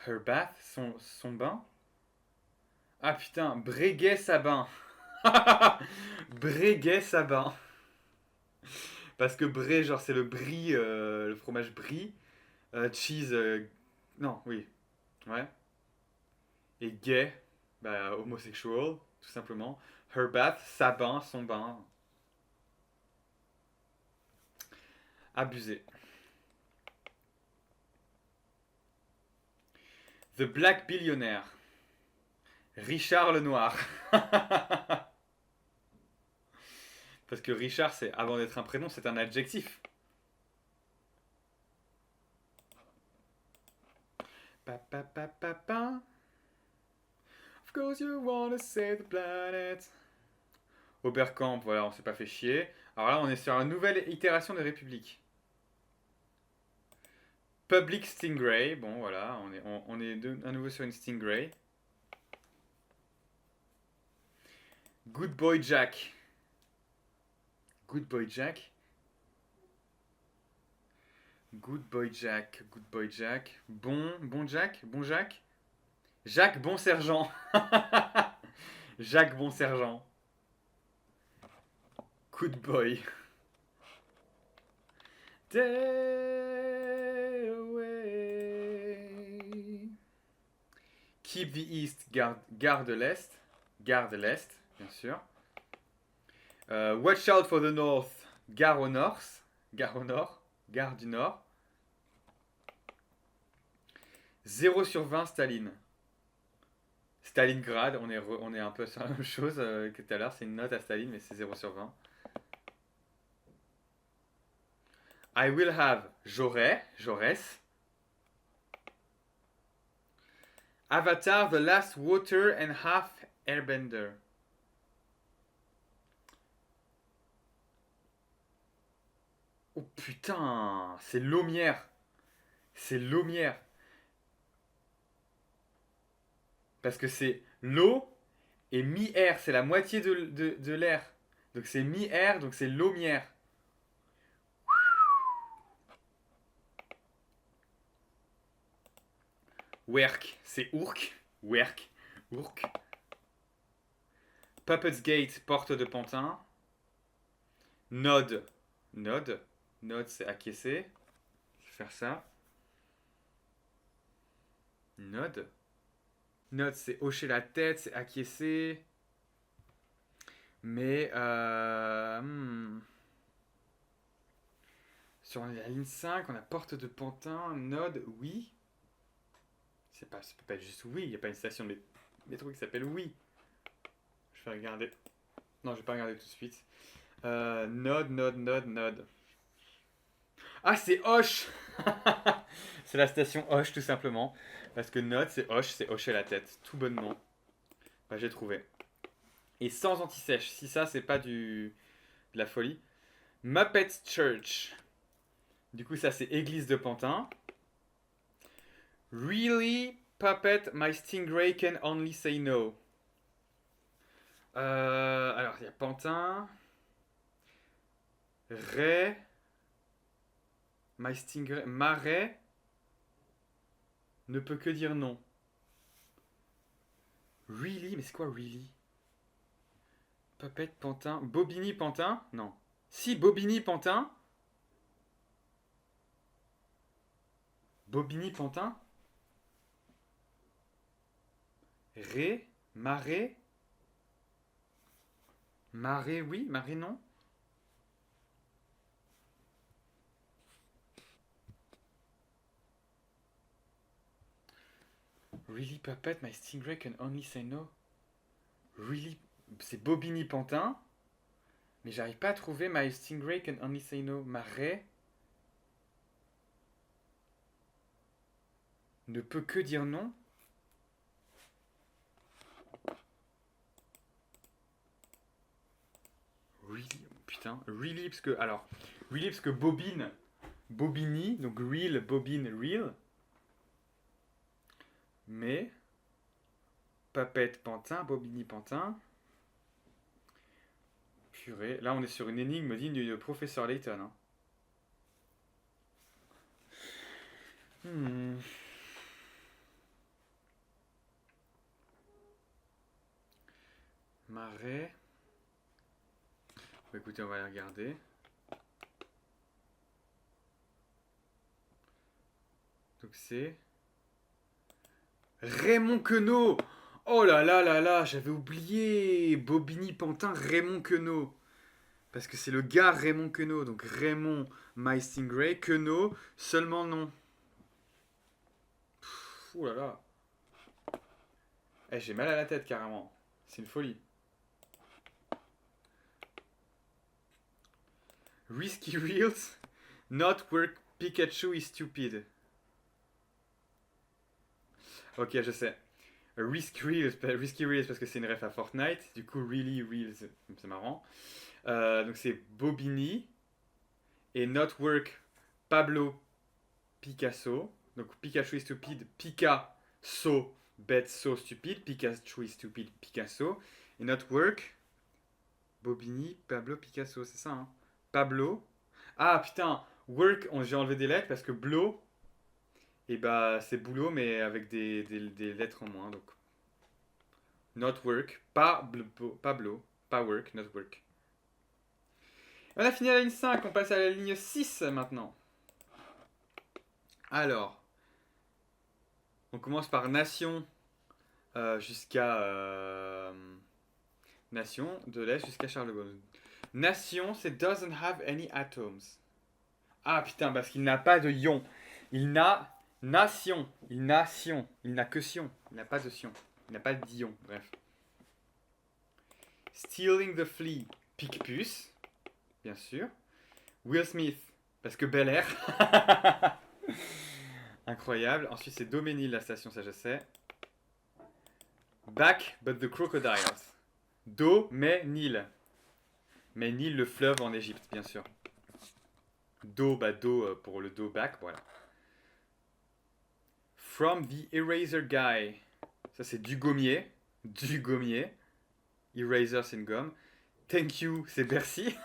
Her bath, son bain. Ah putain, Breguet Sabin. Breguet Sabin. Parce que Bré, genre c'est le brie, le fromage brie. Cheese, non, oui. Ouais. Et gay, bah homosexual, tout simplement. Her bath, sa bain, son bain. Abusé. The Black Billionaire. Richard le Noir. Parce que Richard, c'est avant d'être un prénom, c'est un adjectif. Pa, pa, pa, pa, pa. Of course you wanna save the planet. Oberkamp, voilà, on s'est pas fait chier. Alors là, on est sur une nouvelle itération de République. Public Stingray, bon voilà, on est à nouveau sur une Stingray. Good Boy Jack. Good Boy Jack. Good Boy Jack. Good Boy Jack. Bon Jack. Bon Jack. Jacques Bon Sergent. Jacques Bon Sergent. Good Boy. Day away. Keep the East. Garde l'Est. Garde l'Est, bien sûr. Watch out for the North. Gare au Nord. Gare au Nord. Gare du Nord. 0/20 Staline. Stalingrad, on est un peu sur la même chose que tout à l'heure. C'est une note à Staline, mais c'est 0/20. I will have. Jaurès. Avatar, The Last Water and Half Airbender. Oh putain, c'est Laumière. C'est Laumière. Parce que c'est l'eau et mi-air. C'est la moitié de l'air. Donc c'est mi-air, donc c'est Laumière. Werk, c'est Ourk. Werk, Ourk. Puppets Gate, porte de Pantin. Node, Node. Node, c'est acquiescer. Je vais faire ça. Node. Node, c'est hocher la tête, c'est acquiescer. Mais sur la ligne 5, on a porte de Pantin, Node, oui. Ça peut pas être juste oui, il n'y a pas une station de métro qui s'appelle oui. Je vais regarder. Non, je vais pas regarder tout de suite. Node. Ah, c'est Hoche. C'est la station Hoche, tout simplement. Parce que Nod, c'est hocher la tête. Tout bonnement. Bah, j'ai trouvé. Et sans anti-sèche. Si ça, c'est pas de la folie. Muppets Church. Du coup, ça, c'est Église de Pantin. Really, Puppet, my stingray can only say no. Alors, il y a Pantin. Ray. My stingray. Marais. Ne peut que dire non. Really? Mais c'est quoi really? Puppet, Pantin. Bobigny, Pantin? Non. Si, Bobigny, Pantin. Bobigny, Pantin. Ré. Marais. Marais, oui. Marais, non. Really, Puppet, my stingray can only say no. Really. C'est Bobigny, Pantin. Mais j'arrive pas à trouver my stingray can only say no. Marais. Ne peut que dire non. Really, putain, really, parce que, alors, really, parce que bobine, bobini, donc reel, bobine, reel. Mais, papette, pantin, bobini, pantin. Purée, là on est sur une énigme digne du professeur Layton. Hein. Hmm. Marais. Bah, écoutez, on va aller regarder. Donc c'est Raymond Queneau. Oh là là là là, j'avais oublié Bobigny Pantin, Raymond Queneau. Parce que c'est le gars Raymond Queneau. Donc Raymond My Stingray, Queneau, seulement non. Ouh là là. Eh, j'ai mal à la tête carrément. C'est une folie. Risky Reels, not work Pikachu is stupid. Ok, je sais. Risky Reels parce que c'est une ref à Fortnite. Du coup, Really Reels, c'est marrant. Donc c'est Bobigny et Not Work Pablo Picasso. Donc Pikachu is stupid, Picasso, bête so stupide, Pikachu is stupid, Picasso. Et Not Work, Bobigny, Pablo Picasso, c'est ça, hein? Pablo. Ah putain, work, j'ai enlevé des lettres parce que blow, et bah c'est boulot mais avec des lettres en moins. Donc not work, pas work, not work. On a fini à la ligne 5, on passe à la ligne 6 maintenant. Alors, on commence par nation jusqu'à nation de l'Est jusqu'à Charles de Gaulle. Nation, c'est doesn't have any atoms. Ah putain, parce qu'il n'a pas de ion. Il n'a nation. Il n'a sion. Il n'a que sion. Il n'a pas de sion. Il n'a pas d'ion. Bref. Stealing the Flea. Picpus. Bien sûr. Will Smith. Parce que Bel Air. Incroyable. Ensuite, c'est Doménil, la station, ça je sais. Back, but the crocodiles. Do, mais Nil. Mais Nil, le fleuve en Égypte, bien sûr. Do, bah do pour le do back, voilà. From the Eraser Guy. Ça, c'est du gommier. Du gommier. Eraser, c'est une gomme. Thank you, c'est Bercy.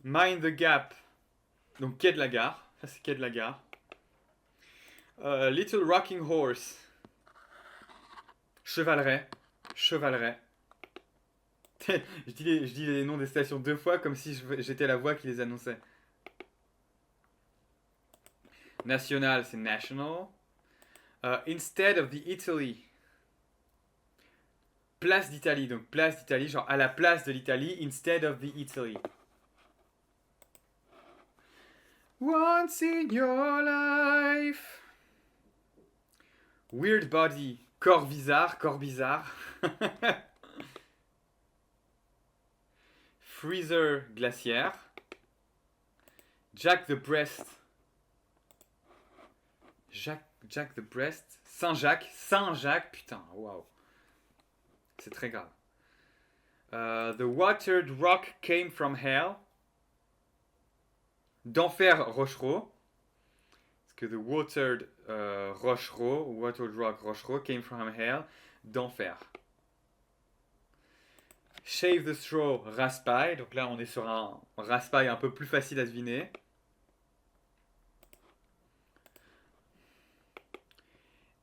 Mind the Gap. Donc, quai de la gare. Ça, c'est quai de la gare. Little Rocking Horse. Chevaleret. Chevaleret. je dis les noms des stations deux fois comme si j'étais la voix qui les annonçait. National, c'est national. Instead of the Italy. Place d'Italie, donc place d'Italie, genre à la place de l'Italie, instead of the Italy. Once in your life. Weird body. Corps bizarre, corps bizarre. Freezer glaciaire. Jack the Breast. Jack the Breast. Saint-Jacques, putain, waouh. C'est très grave. The watered rock came from hell. D'enfer Rochereau. Parce que the watered watered rock Rochereau came from hell. D'enfer. Shave the straw, Raspail. Donc là, on est sur un Raspail un peu plus facile à deviner.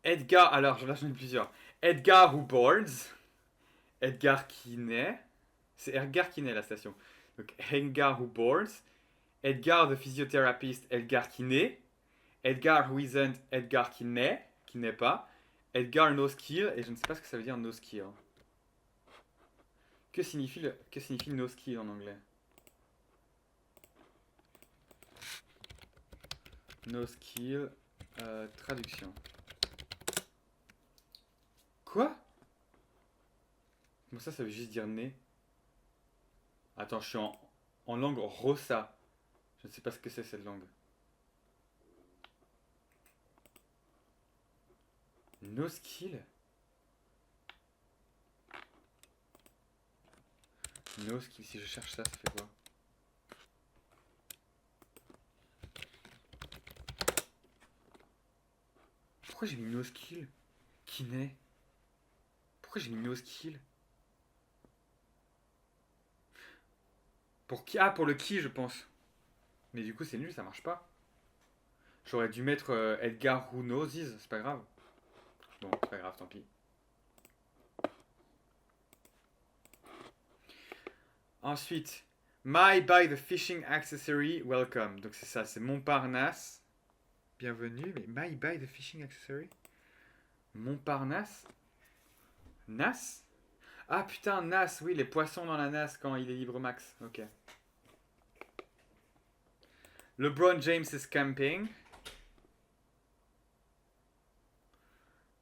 Edgar, alors là j'en ai plusieurs. Edgar who boards. Edgar Quinet. C'est Edgar Quinet la station. Donc Edgar who boards. Edgar the physiotherapist, Edgar Quinet. Edgar who isn't, Edgar Quinet, qui n'est pas. Edgar no skill, et je ne sais pas ce que ça veut dire no skill. Que signifie no skill en anglais? No skill, traduction. Quoi? Comment ça veut juste dire né? Attends, je suis en langue rossa. Je ne sais pas ce que c'est cette langue. No skill? No skill, si je cherche ça, ça fait quoi? Pourquoi j'ai mis no skill? Kiné? Pourquoi j'ai mis no skill? Pour qui? Ah, pour le qui, je pense. Mais du coup, c'est nul, ça marche pas. J'aurais dû mettre Edgar Who Knows, c'est pas grave. Bon, c'est pas grave, tant pis. Ensuite, My by the Fishing Accessory, welcome. Donc c'est ça, c'est Montparnasse. Bienvenue, mais My by the Fishing Accessory? Montparnasse? Nas? Ah putain, Nas, oui, les poissons dans la Nas quand il est libre max. Ok. LeBron James is camping.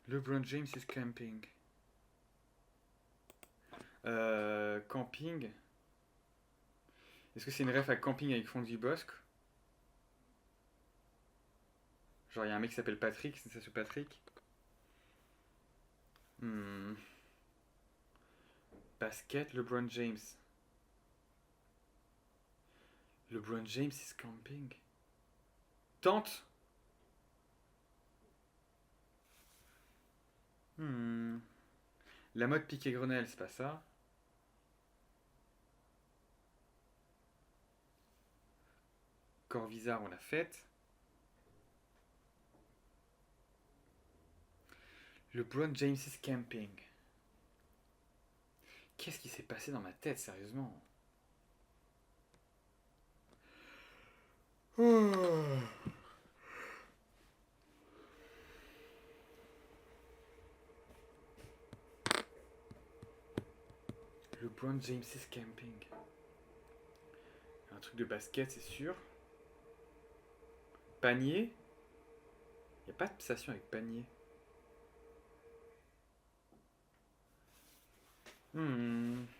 LeBron James is camping. Camping. Est-ce que c'est une ref à camping avec Franck Dubosc? Genre, il y a un mec qui s'appelle Patrick, c'est ça sur Patrick? Basket, LeBron James. LeBron James is camping. Tente. La mode piqué Grenelle, c'est pas ça. Corvisart, on l'a faite. LeBron James is camping. Qu'est-ce qui s'est passé dans ma tête, sérieusement? LeBron James is camping. Un truc de basket, c'est sûr. Panier. Il n'y a pas de station avec panier.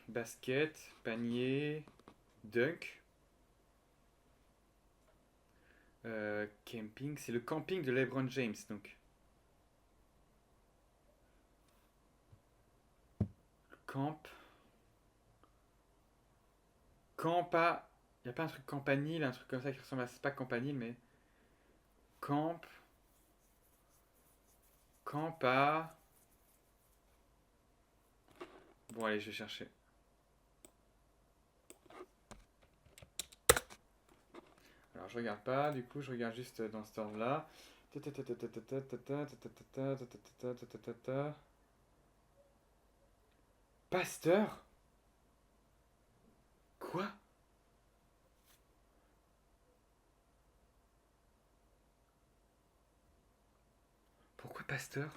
Basket, panier, dunk. Camping, c'est le camping de LeBron James, donc. Camp. Campa. Il n'y a pas un truc campanile, un truc comme ça qui ressemble à. C'est pas campanile, mais. Camp. Campa. Bon, allez, je vais chercher. Alors, je regarde pas, du coup, je regarde juste dans cet ordre-là. Pasteur? Quoi? Pourquoi Pasteur?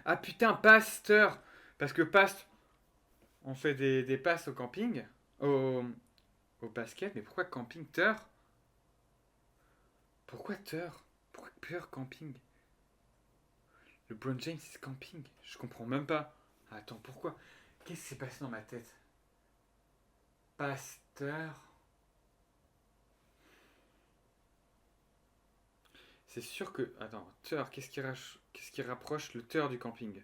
Ah putain, Pasteur! Parce que Past, on fait des passes au camping, au basket, mais pourquoi camping? Teur? Pourquoi Teur? Pourquoi peur camping? Le LeBron James is camping? Je comprends même pas. Attends, pourquoi? Qu'est-ce qui s'est passé dans ma tête? Pasteur. C'est sûr que. Attends, teur, qu'est-ce qui rapproche le teur du camping?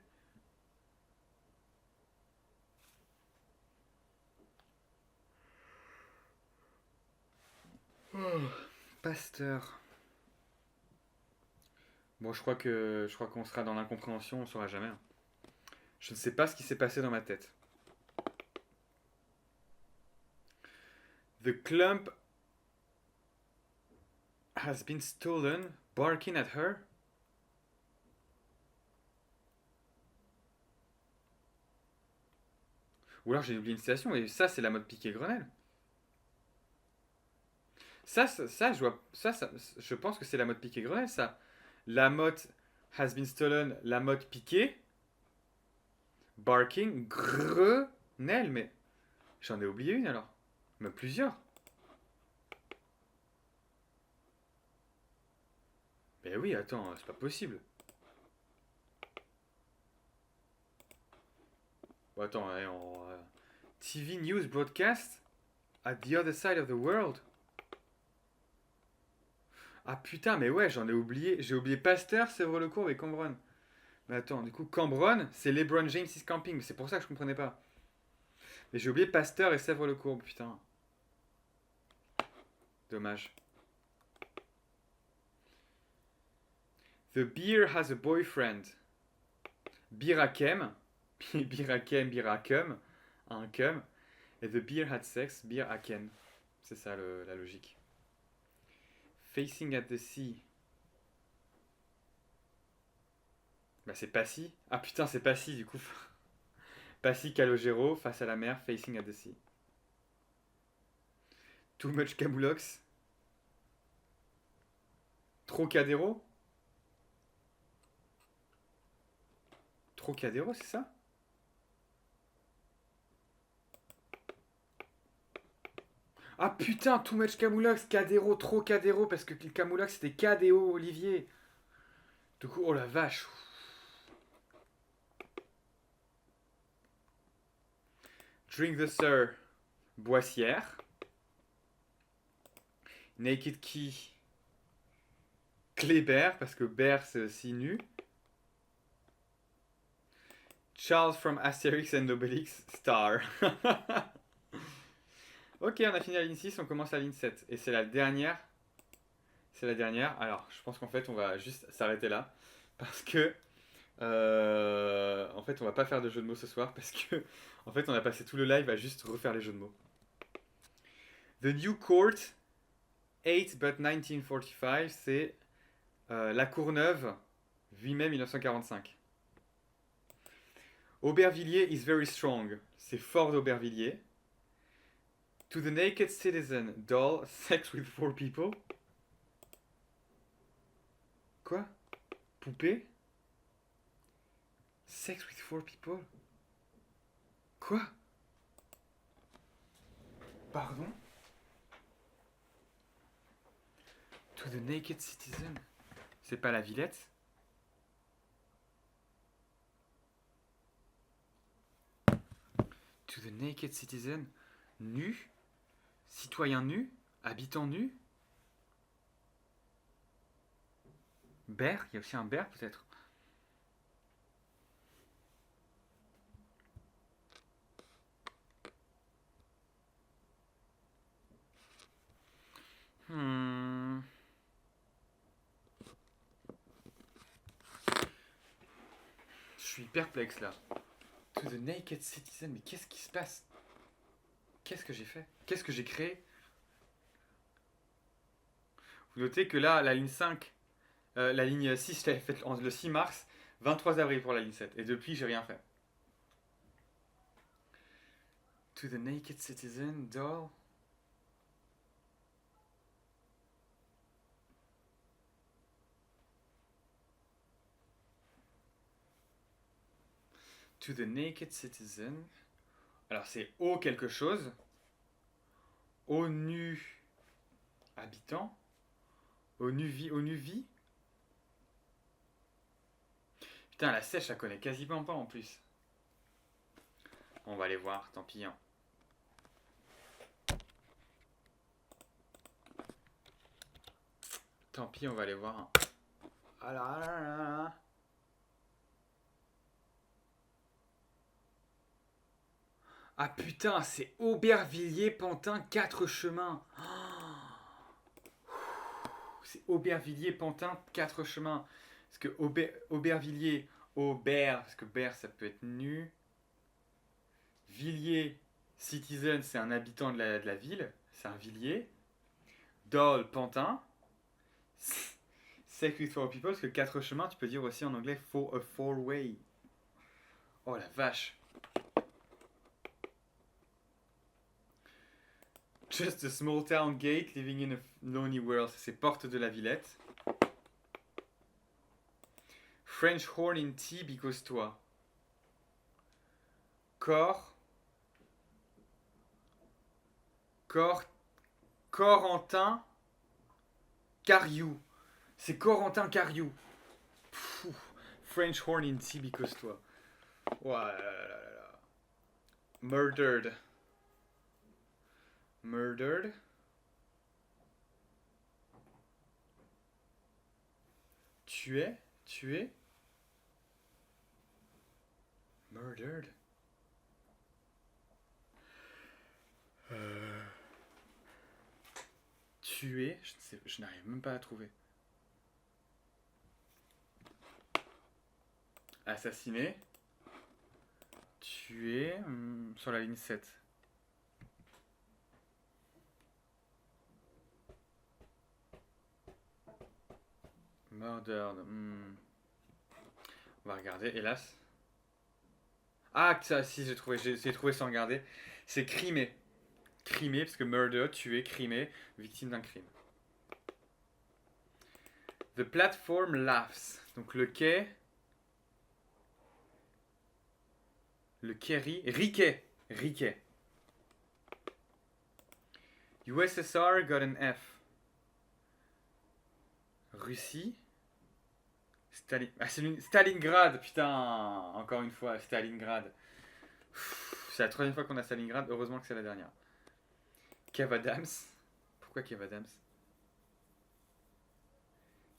Oh, pasteur. Bon, je crois qu'on sera dans l'incompréhension, on saura jamais, hein. Je ne sais pas ce qui s'est passé dans ma tête. The clump has been stolen, barking at her. Ou alors j'ai oublié une citation, et ça, c'est la mode Piquet-Grenelle. Je pense que c'est la mode Piquet-Grenelle, ça. La mode has been stolen, la mode Piquet, barking, Grenelle, mais j'en ai oublié une alors. Mais plusieurs. Mais oui, attends, c'est pas possible. Bon, attends, TV News Broadcast at the other side of the world. Ah putain, mais ouais, j'en ai oublié. J'ai oublié Pasteur, Sèvres-le-Courbe et Cambronne. Mais attends, du coup, Cambronne, c'est LeBron James is Camping. C'est pour ça que je comprenais pas. Mais j'ai oublié Pasteur et Sèvres-le-Courbe, putain. Dommage. The beer has a boyfriend. Birakem. Birakem, Birakum. Un cum. Et the beer had sex, Biraken. C'est ça la logique. Facing at the sea. Bah c'est Passy. Ah putain, c'est Passy du coup. Passy Calogero, face à la mer, facing at the sea. Too much Camoulox. Trocadéro. Trocadéro, c'est ça? Ah putain, too much Camoulox, Cadéro, Trocadéro, parce que le Camoulox c'était KDO, Olivier. Du coup, oh la vache. Drink the Sir, Boissière. Naked Key, Kléber, parce que Ber c'est aussi nu. Charles from Asterix and Obelix, Star. Ok, on a fini la ligne 6, on commence la ligne 7. Et c'est la dernière. C'est la dernière. Alors, je pense qu'en fait, on va juste s'arrêter là. Parce que. En fait, on va pas faire de jeu de mots ce soir. Parce que. En fait, on a passé tout le live à juste refaire les jeux de mots. The New Court, 8 but 1945, c'est La Courneuve, 8 mai 1945. Aubervilliers is very strong, c'est fort d'Aubervilliers. To the naked citizen, doll, sex with 4 people. Quoi? Poupée? Sex with 4 people? Quoi? Pardon? To the naked citizen? C'est pas la Villette? To the naked citizen? Nu? Citoyen nu? Habitant nu? Bear? Il y a aussi un bear peut-être? Hmm. Je suis perplexe là. To the naked citizen, mais qu'est-ce qui se passe? Qu'est-ce que j'ai fait? Qu'est-ce que j'ai créé? Vous notez que là, la ligne 5, la ligne 6, je l'avais faite le 6 mars, 23 avril pour la ligne 7. Et depuis, j'ai rien fait. To the naked citizen, doll. To the naked citizen. Alors c'est au quelque chose. Au nu habitant. Au nu vie. Au nu vie. Putain, la sèche, elle connaît quasiment pas en plus. On va aller voir, tant pis. Hein. Tant pis, on va aller voir un. Ah là là là là. Ah putain, c'est Aubervilliers-Pantin 4 chemins. C'est Aubervilliers-Pantin 4 chemins. Parce que Aubervilliers, Aubert, parce que Ber ça peut être nu. Villiers, citizen, c'est un habitant de la ville. C'est un villier. Dole, Pantin. Sacred for people, parce que 4 chemins, tu peux dire aussi en anglais for a four way. Oh la vache. Just a small town gate living in a lonely world. C'est Porte de la Villette. French horn in tea because toi. Cor. Corentin Cariou. C'est Corentin Cariou. French horn in tea because toi. Ouah là là là là. Murdered. Murdered. Tué. Murdered. Tué. Je n'arrive même pas à trouver. Assassiné. Tué. Sur la ligne 7. Murdered. On va regarder, hélas. Ah, ça, si, j'ai trouvé. J'ai essayé de trouver sans regarder. C'est crimé. Crimé, parce que murder, tué, crimé, victime d'un crime. The platform laughs. Donc le quai. Le quai Riquet. Riquet. USSR got an F. Russie. Stalingrad, putain, encore une fois, Stalingrad. C'est la troisième fois qu'on a Stalingrad, heureusement que c'est la dernière. Kev Adams. Pourquoi Kev Adams?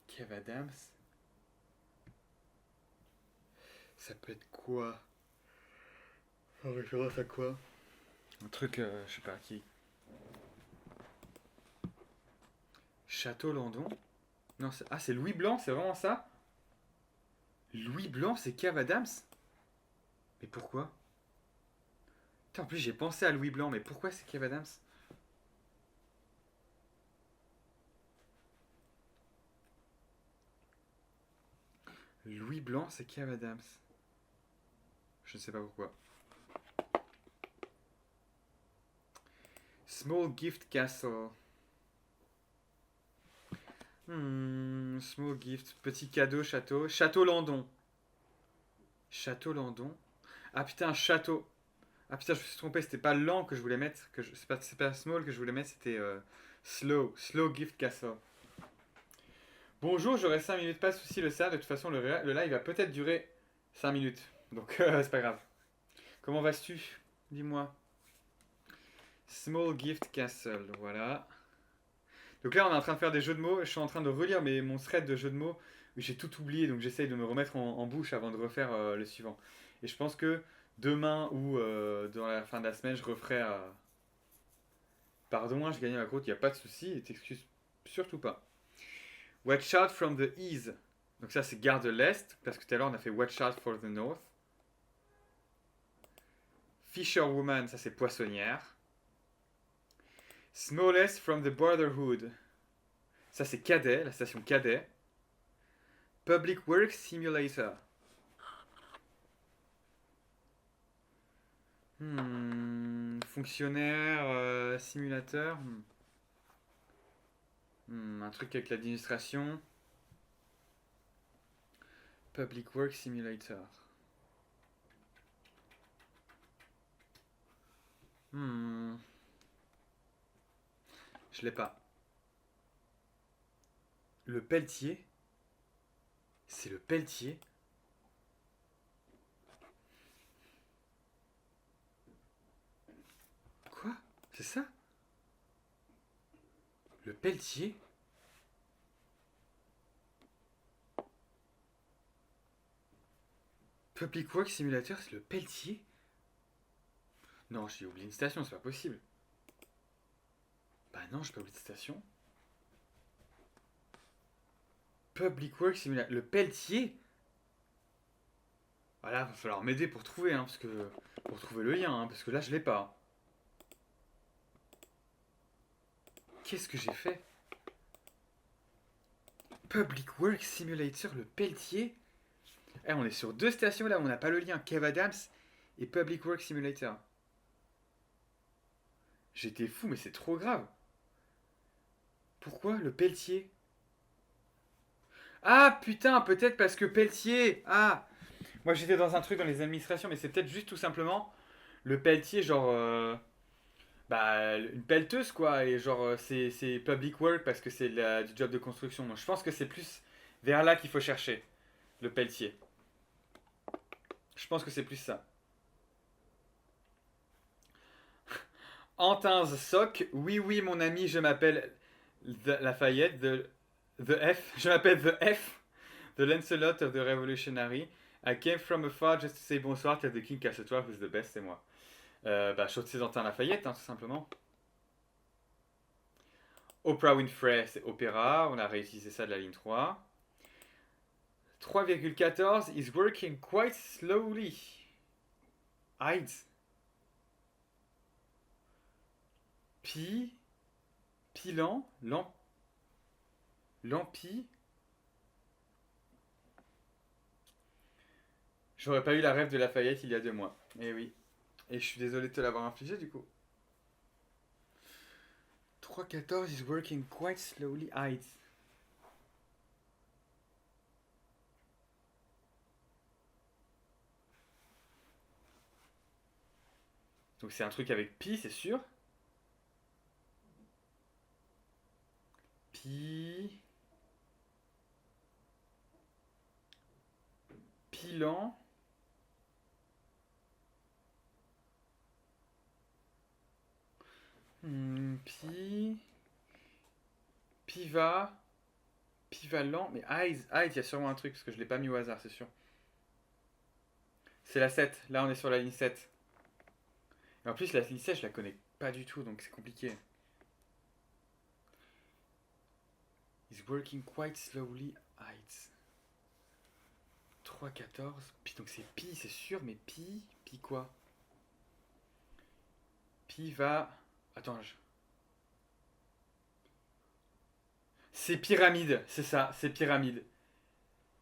Kev Adams. Ça peut être quoi? En référence à quoi? Un truc, je sais pas qui. Château Landon? Non, c'est Louis Blanc, c'est vraiment ça? Louis Blanc, c'est Kev Adams? Mais pourquoi? Putain, en plus j'ai pensé à Louis Blanc, mais pourquoi c'est Kev Adams? Louis Blanc, c'est Kev Adams. Je ne sais pas pourquoi. Small Gift Castle. Small Gift. Petit cadeau, château. Château Landon. Château Landon. Ah putain, château. Ah putain, je me suis trompé, c'était pas lent que je voulais mettre. C'est pas small que je voulais mettre, c'était slow. Slow Gift Castle. Bonjour, j'aurai 5 minutes, pas de soucis, le ça. De toute façon, le live va peut-être durer 5 minutes. Donc, c'est pas grave. Comment vas-tu? Dis-moi. Small Gift Castle, voilà. Donc là, on est en train de faire des jeux de mots. Je suis en train de relire mon thread de jeux de mots. J'ai tout oublié, donc j'essaye de me remettre en bouche avant de refaire le suivant. Et je pense que demain ou dans la fin de la semaine, je referai. Pardon, hein, je gagnais ma croûte, il n'y a pas de souci, et t'excuses surtout pas. Watch out from the east. Donc ça, c'est garde l'est, parce que tout à l'heure, on a fait watch out for the north. Fisherwoman, ça c'est poissonnière. Smallest from the Brotherhood. Ça c'est Cadet, la station Cadet. Public Works Simulator. Fonctionnaire, simulateur. Un truc avec l'administration. Public Works Simulator. Je l'ai pas. Le Pelletier. C'est le Pelletier. Quoi? C'est ça? Le Pelletier? Public Works Simulator, c'est le Pelletier? Non, j'ai oublié une station, c'est pas possible. Bah non, j'ai pas oublié de station. Public Works Simulator, le Pelletier? Voilà, va falloir m'aider pour trouver, hein, parce que pour trouver le lien, hein, parce que là je l'ai pas. Qu'est-ce que j'ai fait? Public Works Simulator, le Pelletier? Eh, on est sur deux stations là où on n'a pas le lien. Kev Adams et Public Works Simulator. J'étais fou, mais c'est trop grave. Pourquoi le Pelletier? Ah putain, peut-être parce que Pelletier. Ah, moi j'étais dans un truc dans les administrations, mais c'est peut-être juste tout simplement le Pelletier, genre. Bah, une pelleteuse quoi, et genre c'est public work parce que c'est du job de construction. Donc je pense que c'est plus vers là qu'il faut chercher, le pelletier. Je pense que c'est plus ça. Antin's Soc, oui oui mon ami, je m'appelle Lafayette, the F, je m'appelle The F, the Lancelot of the Revolutionary. I came from afar just to say bonsoir, tell the king casse-toi, who's the best, c'est moi. Bah, Chaussée d'Antin Lafayette, hein, tout simplement. Oprah Winfrey, c'est opéra, on a réutilisé ça de la ligne 3. 3,14 is working quite slowly. Hides. Pi. Pilan. Lampi. J'aurais pas eu la rêve de Lafayette il y a 2 mois. Eh oui. Et je suis désolé de te l'avoir infligé du coup. 3,14 is working quite slowly. Hides. Donc c'est un truc avec pi, c'est sûr. Pi. Pilan. Pi. Piva. Pivalant. Mais Eyes, il y a sûrement un truc parce que je l'ai pas mis au hasard, c'est sûr. C'est la 7. Là, on est sur la ligne 7. Et en plus, la ligne 7, je la connais pas du tout, donc c'est compliqué. Is working quite slowly. Heights. 3,14. Pi, donc c'est pi, c'est sûr, mais pi. Pi quoi? Pi va. Attends, c'est pyramide, c'est ça, c'est pyramide.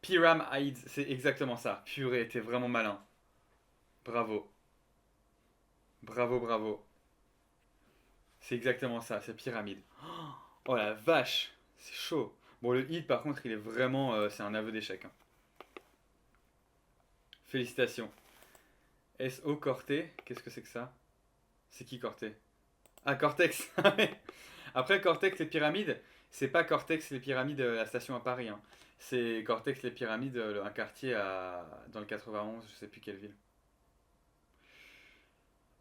Pyramids, c'est exactement ça. Purée, t'es vraiment malin. Bravo. Bravo, bravo. C'est exactement ça, c'est pyramide. Oh la vache, c'est chaud. Bon, le hit, par contre, il est vraiment. C'est un aveu d'échec, hein. Félicitations. SO Corté, qu'est-ce que c'est que ça? C'est qui Corté? Ah, Cortex. Après, Cortex les pyramides, c'est pas Cortex les pyramides la station à Paris, hein. C'est Cortex les pyramides, un quartier dans le 91, je sais plus quelle ville.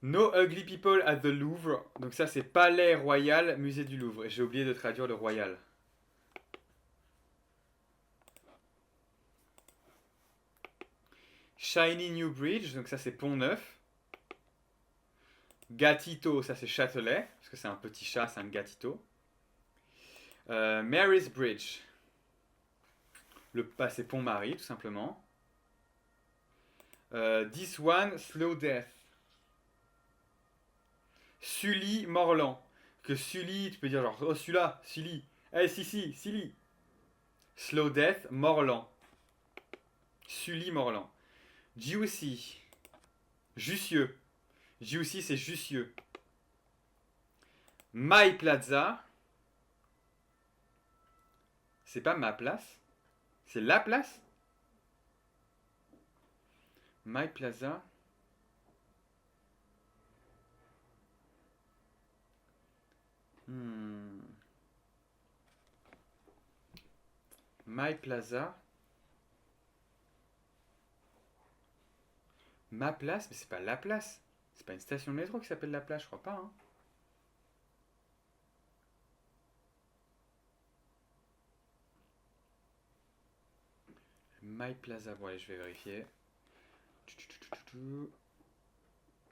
No Ugly People at the Louvre. Donc ça c'est Palais Royal, Musée du Louvre. Et j'ai oublié de traduire le Royal. Shiny New Bridge, donc ça c'est Pont Neuf. Gatito, ça c'est Châtelet, parce que c'est un petit chat, c'est un gatito. Mary's Bridge. C'est Pont-Marie, tout simplement. This one, Slow Death. Sully Morland. Que Sully, tu peux dire genre, oh celui-là, Sully. Eh, si, Sully. Slow Death, Morland. Sully Morland. Juicy. Jussieu. Juicy, c'est Jussieu. My Plaza. C'est pas ma place. C'est la place. My Plaza. My Plaza. Ma place, mais c'est pas la place. C'est pas une station de métro qui s'appelle la place, je crois pas, hein. My Plaza, bon allez, je vais vérifier.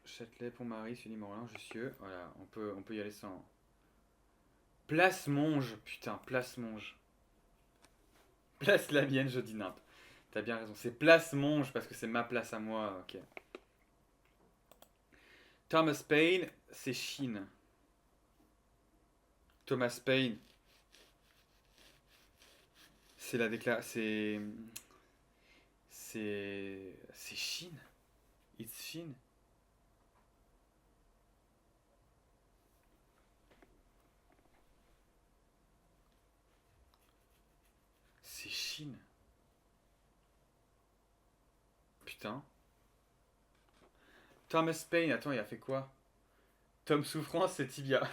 Châtelet, Pont-Marie, Sully-Morland, Jussieu. Voilà, on peut y aller sans. Place Monge, putain, Place Monge. Place la mienne, je dis nimp. T'as bien raison, c'est Place Monge parce que c'est ma place à moi, ok. Thomas Paine, c'est Chine. Thomas Paine, c'est la déclaration. C'est Chine. It's Chine. C'est Chine. Putain. Thomas Paine, attends, il a fait quoi? Tom Souffrance, c'est Tibia.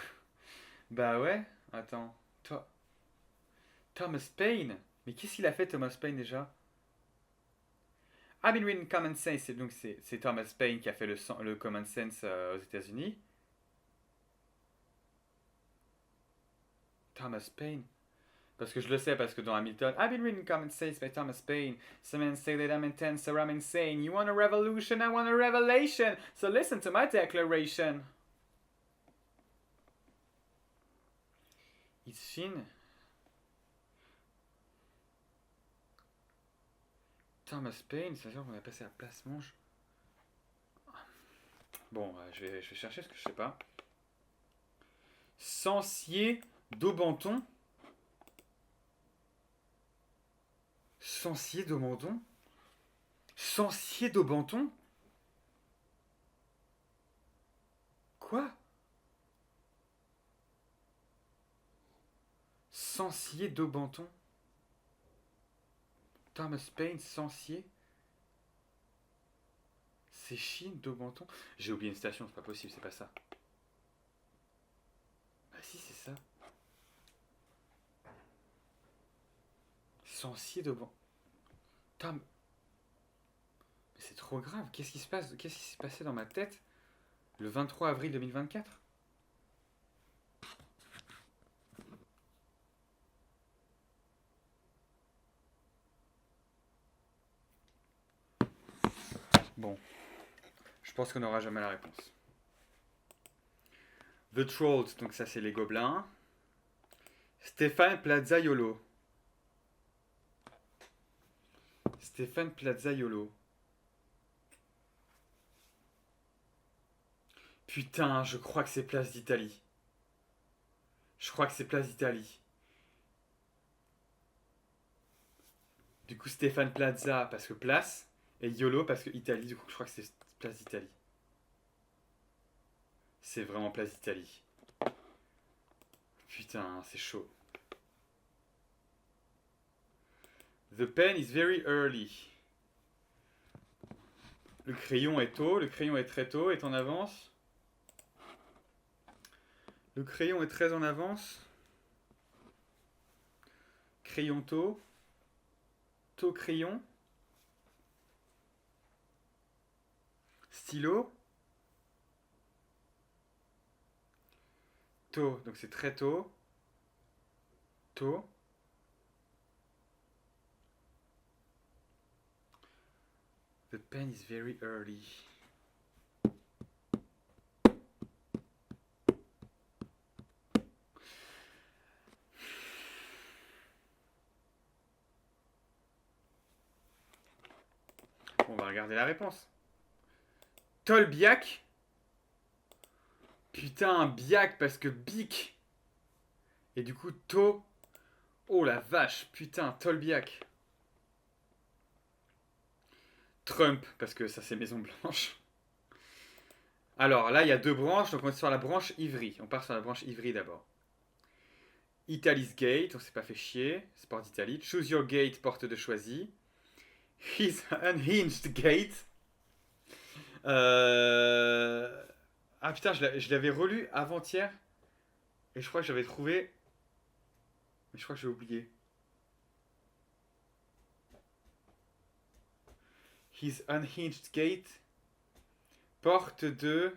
Bah ouais, attends. Thomas Paine? Mais qu'est-ce qu'il a fait, Thomas Paine, déjà? I've been reading Common Sense, c'est Thomas Paine qui a fait le Common Sense aux États-Unis. Thomas Paine? Parce que je le sais, parce que dans Hamilton, I've been reading Common Sense by Thomas Paine. Some men say that I'm intense or I'm insane. You want a revolution, I want a revelation. So listen to my declaration. It's Chine. Thomas Paine, ça veut dire qu'on a passé à Place Monge. Bon, je vais chercher ce que je sais pas. Sancier d'Aubenton. Sancier d'Aubenton. Sancier d'Aubenton. Quoi? Sancier d'Aubenton. Thomas Paine, Sancier. C'est Chine d'Aubenton. J'ai oublié une station, c'est pas possible, c'est pas ça. Ah si, c'est ça. Sancier d'Aubenton. Putain, mais c'est trop grave. Qu'est-ce qui se passe? Qu'est-ce qui s'est passé dans ma tête le 23 avril 2024? Bon, je pense qu'on n'aura jamais la réponse. The Trolls, donc ça c'est les gobelins. Stéphane Plazzaiolo. Stéphane Plazzaiolo. Putain, je crois que c'est Place d'Italie. Je crois que c'est Place d'Italie. Du coup, Stéphane Plaza parce que place. Et YOLO parce que Italie. Du coup, je crois que c'est Place d'Italie. C'est vraiment Place d'Italie. Putain, c'est chaud. The pen is very early. Le crayon est tôt, le crayon est très tôt, est en avance. Le crayon est très en avance. Crayon tôt. Tôt crayon. Stylo. Tôt, donc c'est très tôt. Tôt. The pen is very early. On va regarder la réponse. Tolbiac. Putain, Biac parce que Bic. Et du coup, To. Oh la vache, putain, Tolbiac. Trump, parce que ça c'est Maison Blanche. Alors là, il y a deux branches, donc on est sur la branche Ivry. On part sur la branche Ivry d'abord. Italy's Gate, on s'est pas fait chier. Sport d'Italie. Choose Your Gate, porte de choisi. His Unhinged Gate. Ah putain, je l'avais relu avant-hier. Et je crois que j'avais trouvé. Mais je crois que j'ai oublié. His Unhinged Gate. Porte de.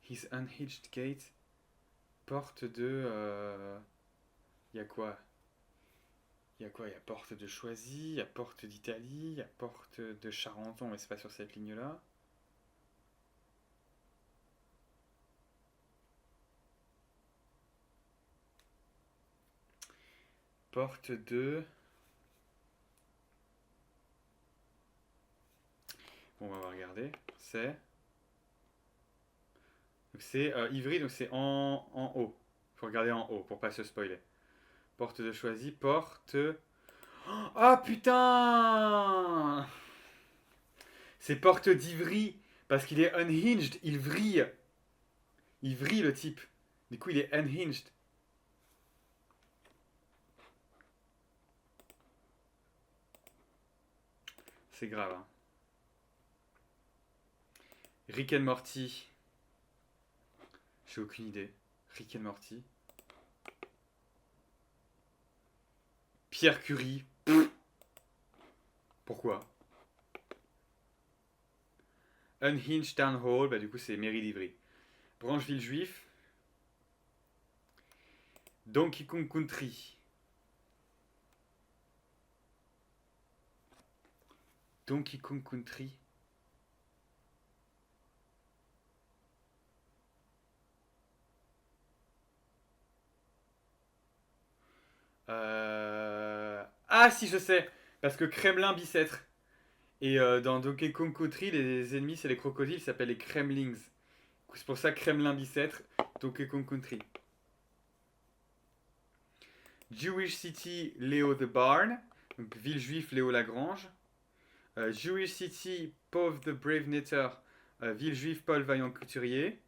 His Unhinged Gate. Porte de. Il a quoi? Il y a quoi? Il y a Porte de Choisy, il y a Porte d'Italie, il y a Porte de Charenton, mais c'est pas sur cette ligne-là. Porte de... Bon, on va regarder. C'est... Donc c'est Ivry, donc c'est en haut. Faut regarder en haut pour pas se spoiler. Porte de Choisy, porte... Ah putain! C'est porte d'Ivry, parce qu'il est unhinged, il vrille. Il vrille le type. Du coup, il est unhinged. C'est grave, hein. Rick and Morty. J'ai aucune idée. Rick and Morty. Pierre Curie. Pourquoi? Unhinged Town Hall, bah du coup c'est Mairie d'Ivry. Brancheville Juif. Donkey Kong Country. Donkey Kong Country. Ah si je sais. Parce que Kremlin Bicêtre. Et dans Donkey Kong Country, les ennemis c'est les crocodiles, ils s'appellent les Kremlings. C'est pour ça Kremlin Bicêtre, Donkey Kong Country. Jewish City, Léo the Barn. Donc ville juif, Léo Lagrange. Jewish City, Pov the Brave Knitter, ville juive, Paul Vaillant Couturier.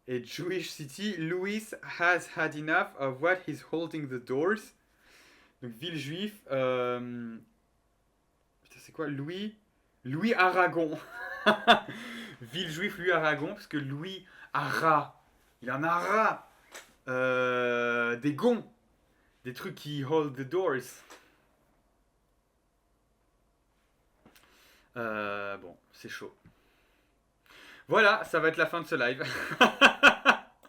Et Jewish City, Louis has had enough of what he's holding the doors. Donc ville juif, putain c'est quoi? Louis Aragon. Ville juif, Louis Aragon, parce que Louis a rat. Il en a rat. Des gonds. Des trucs qui hold the doors. Bon, c'est chaud. Voilà, ça va être la fin de ce live.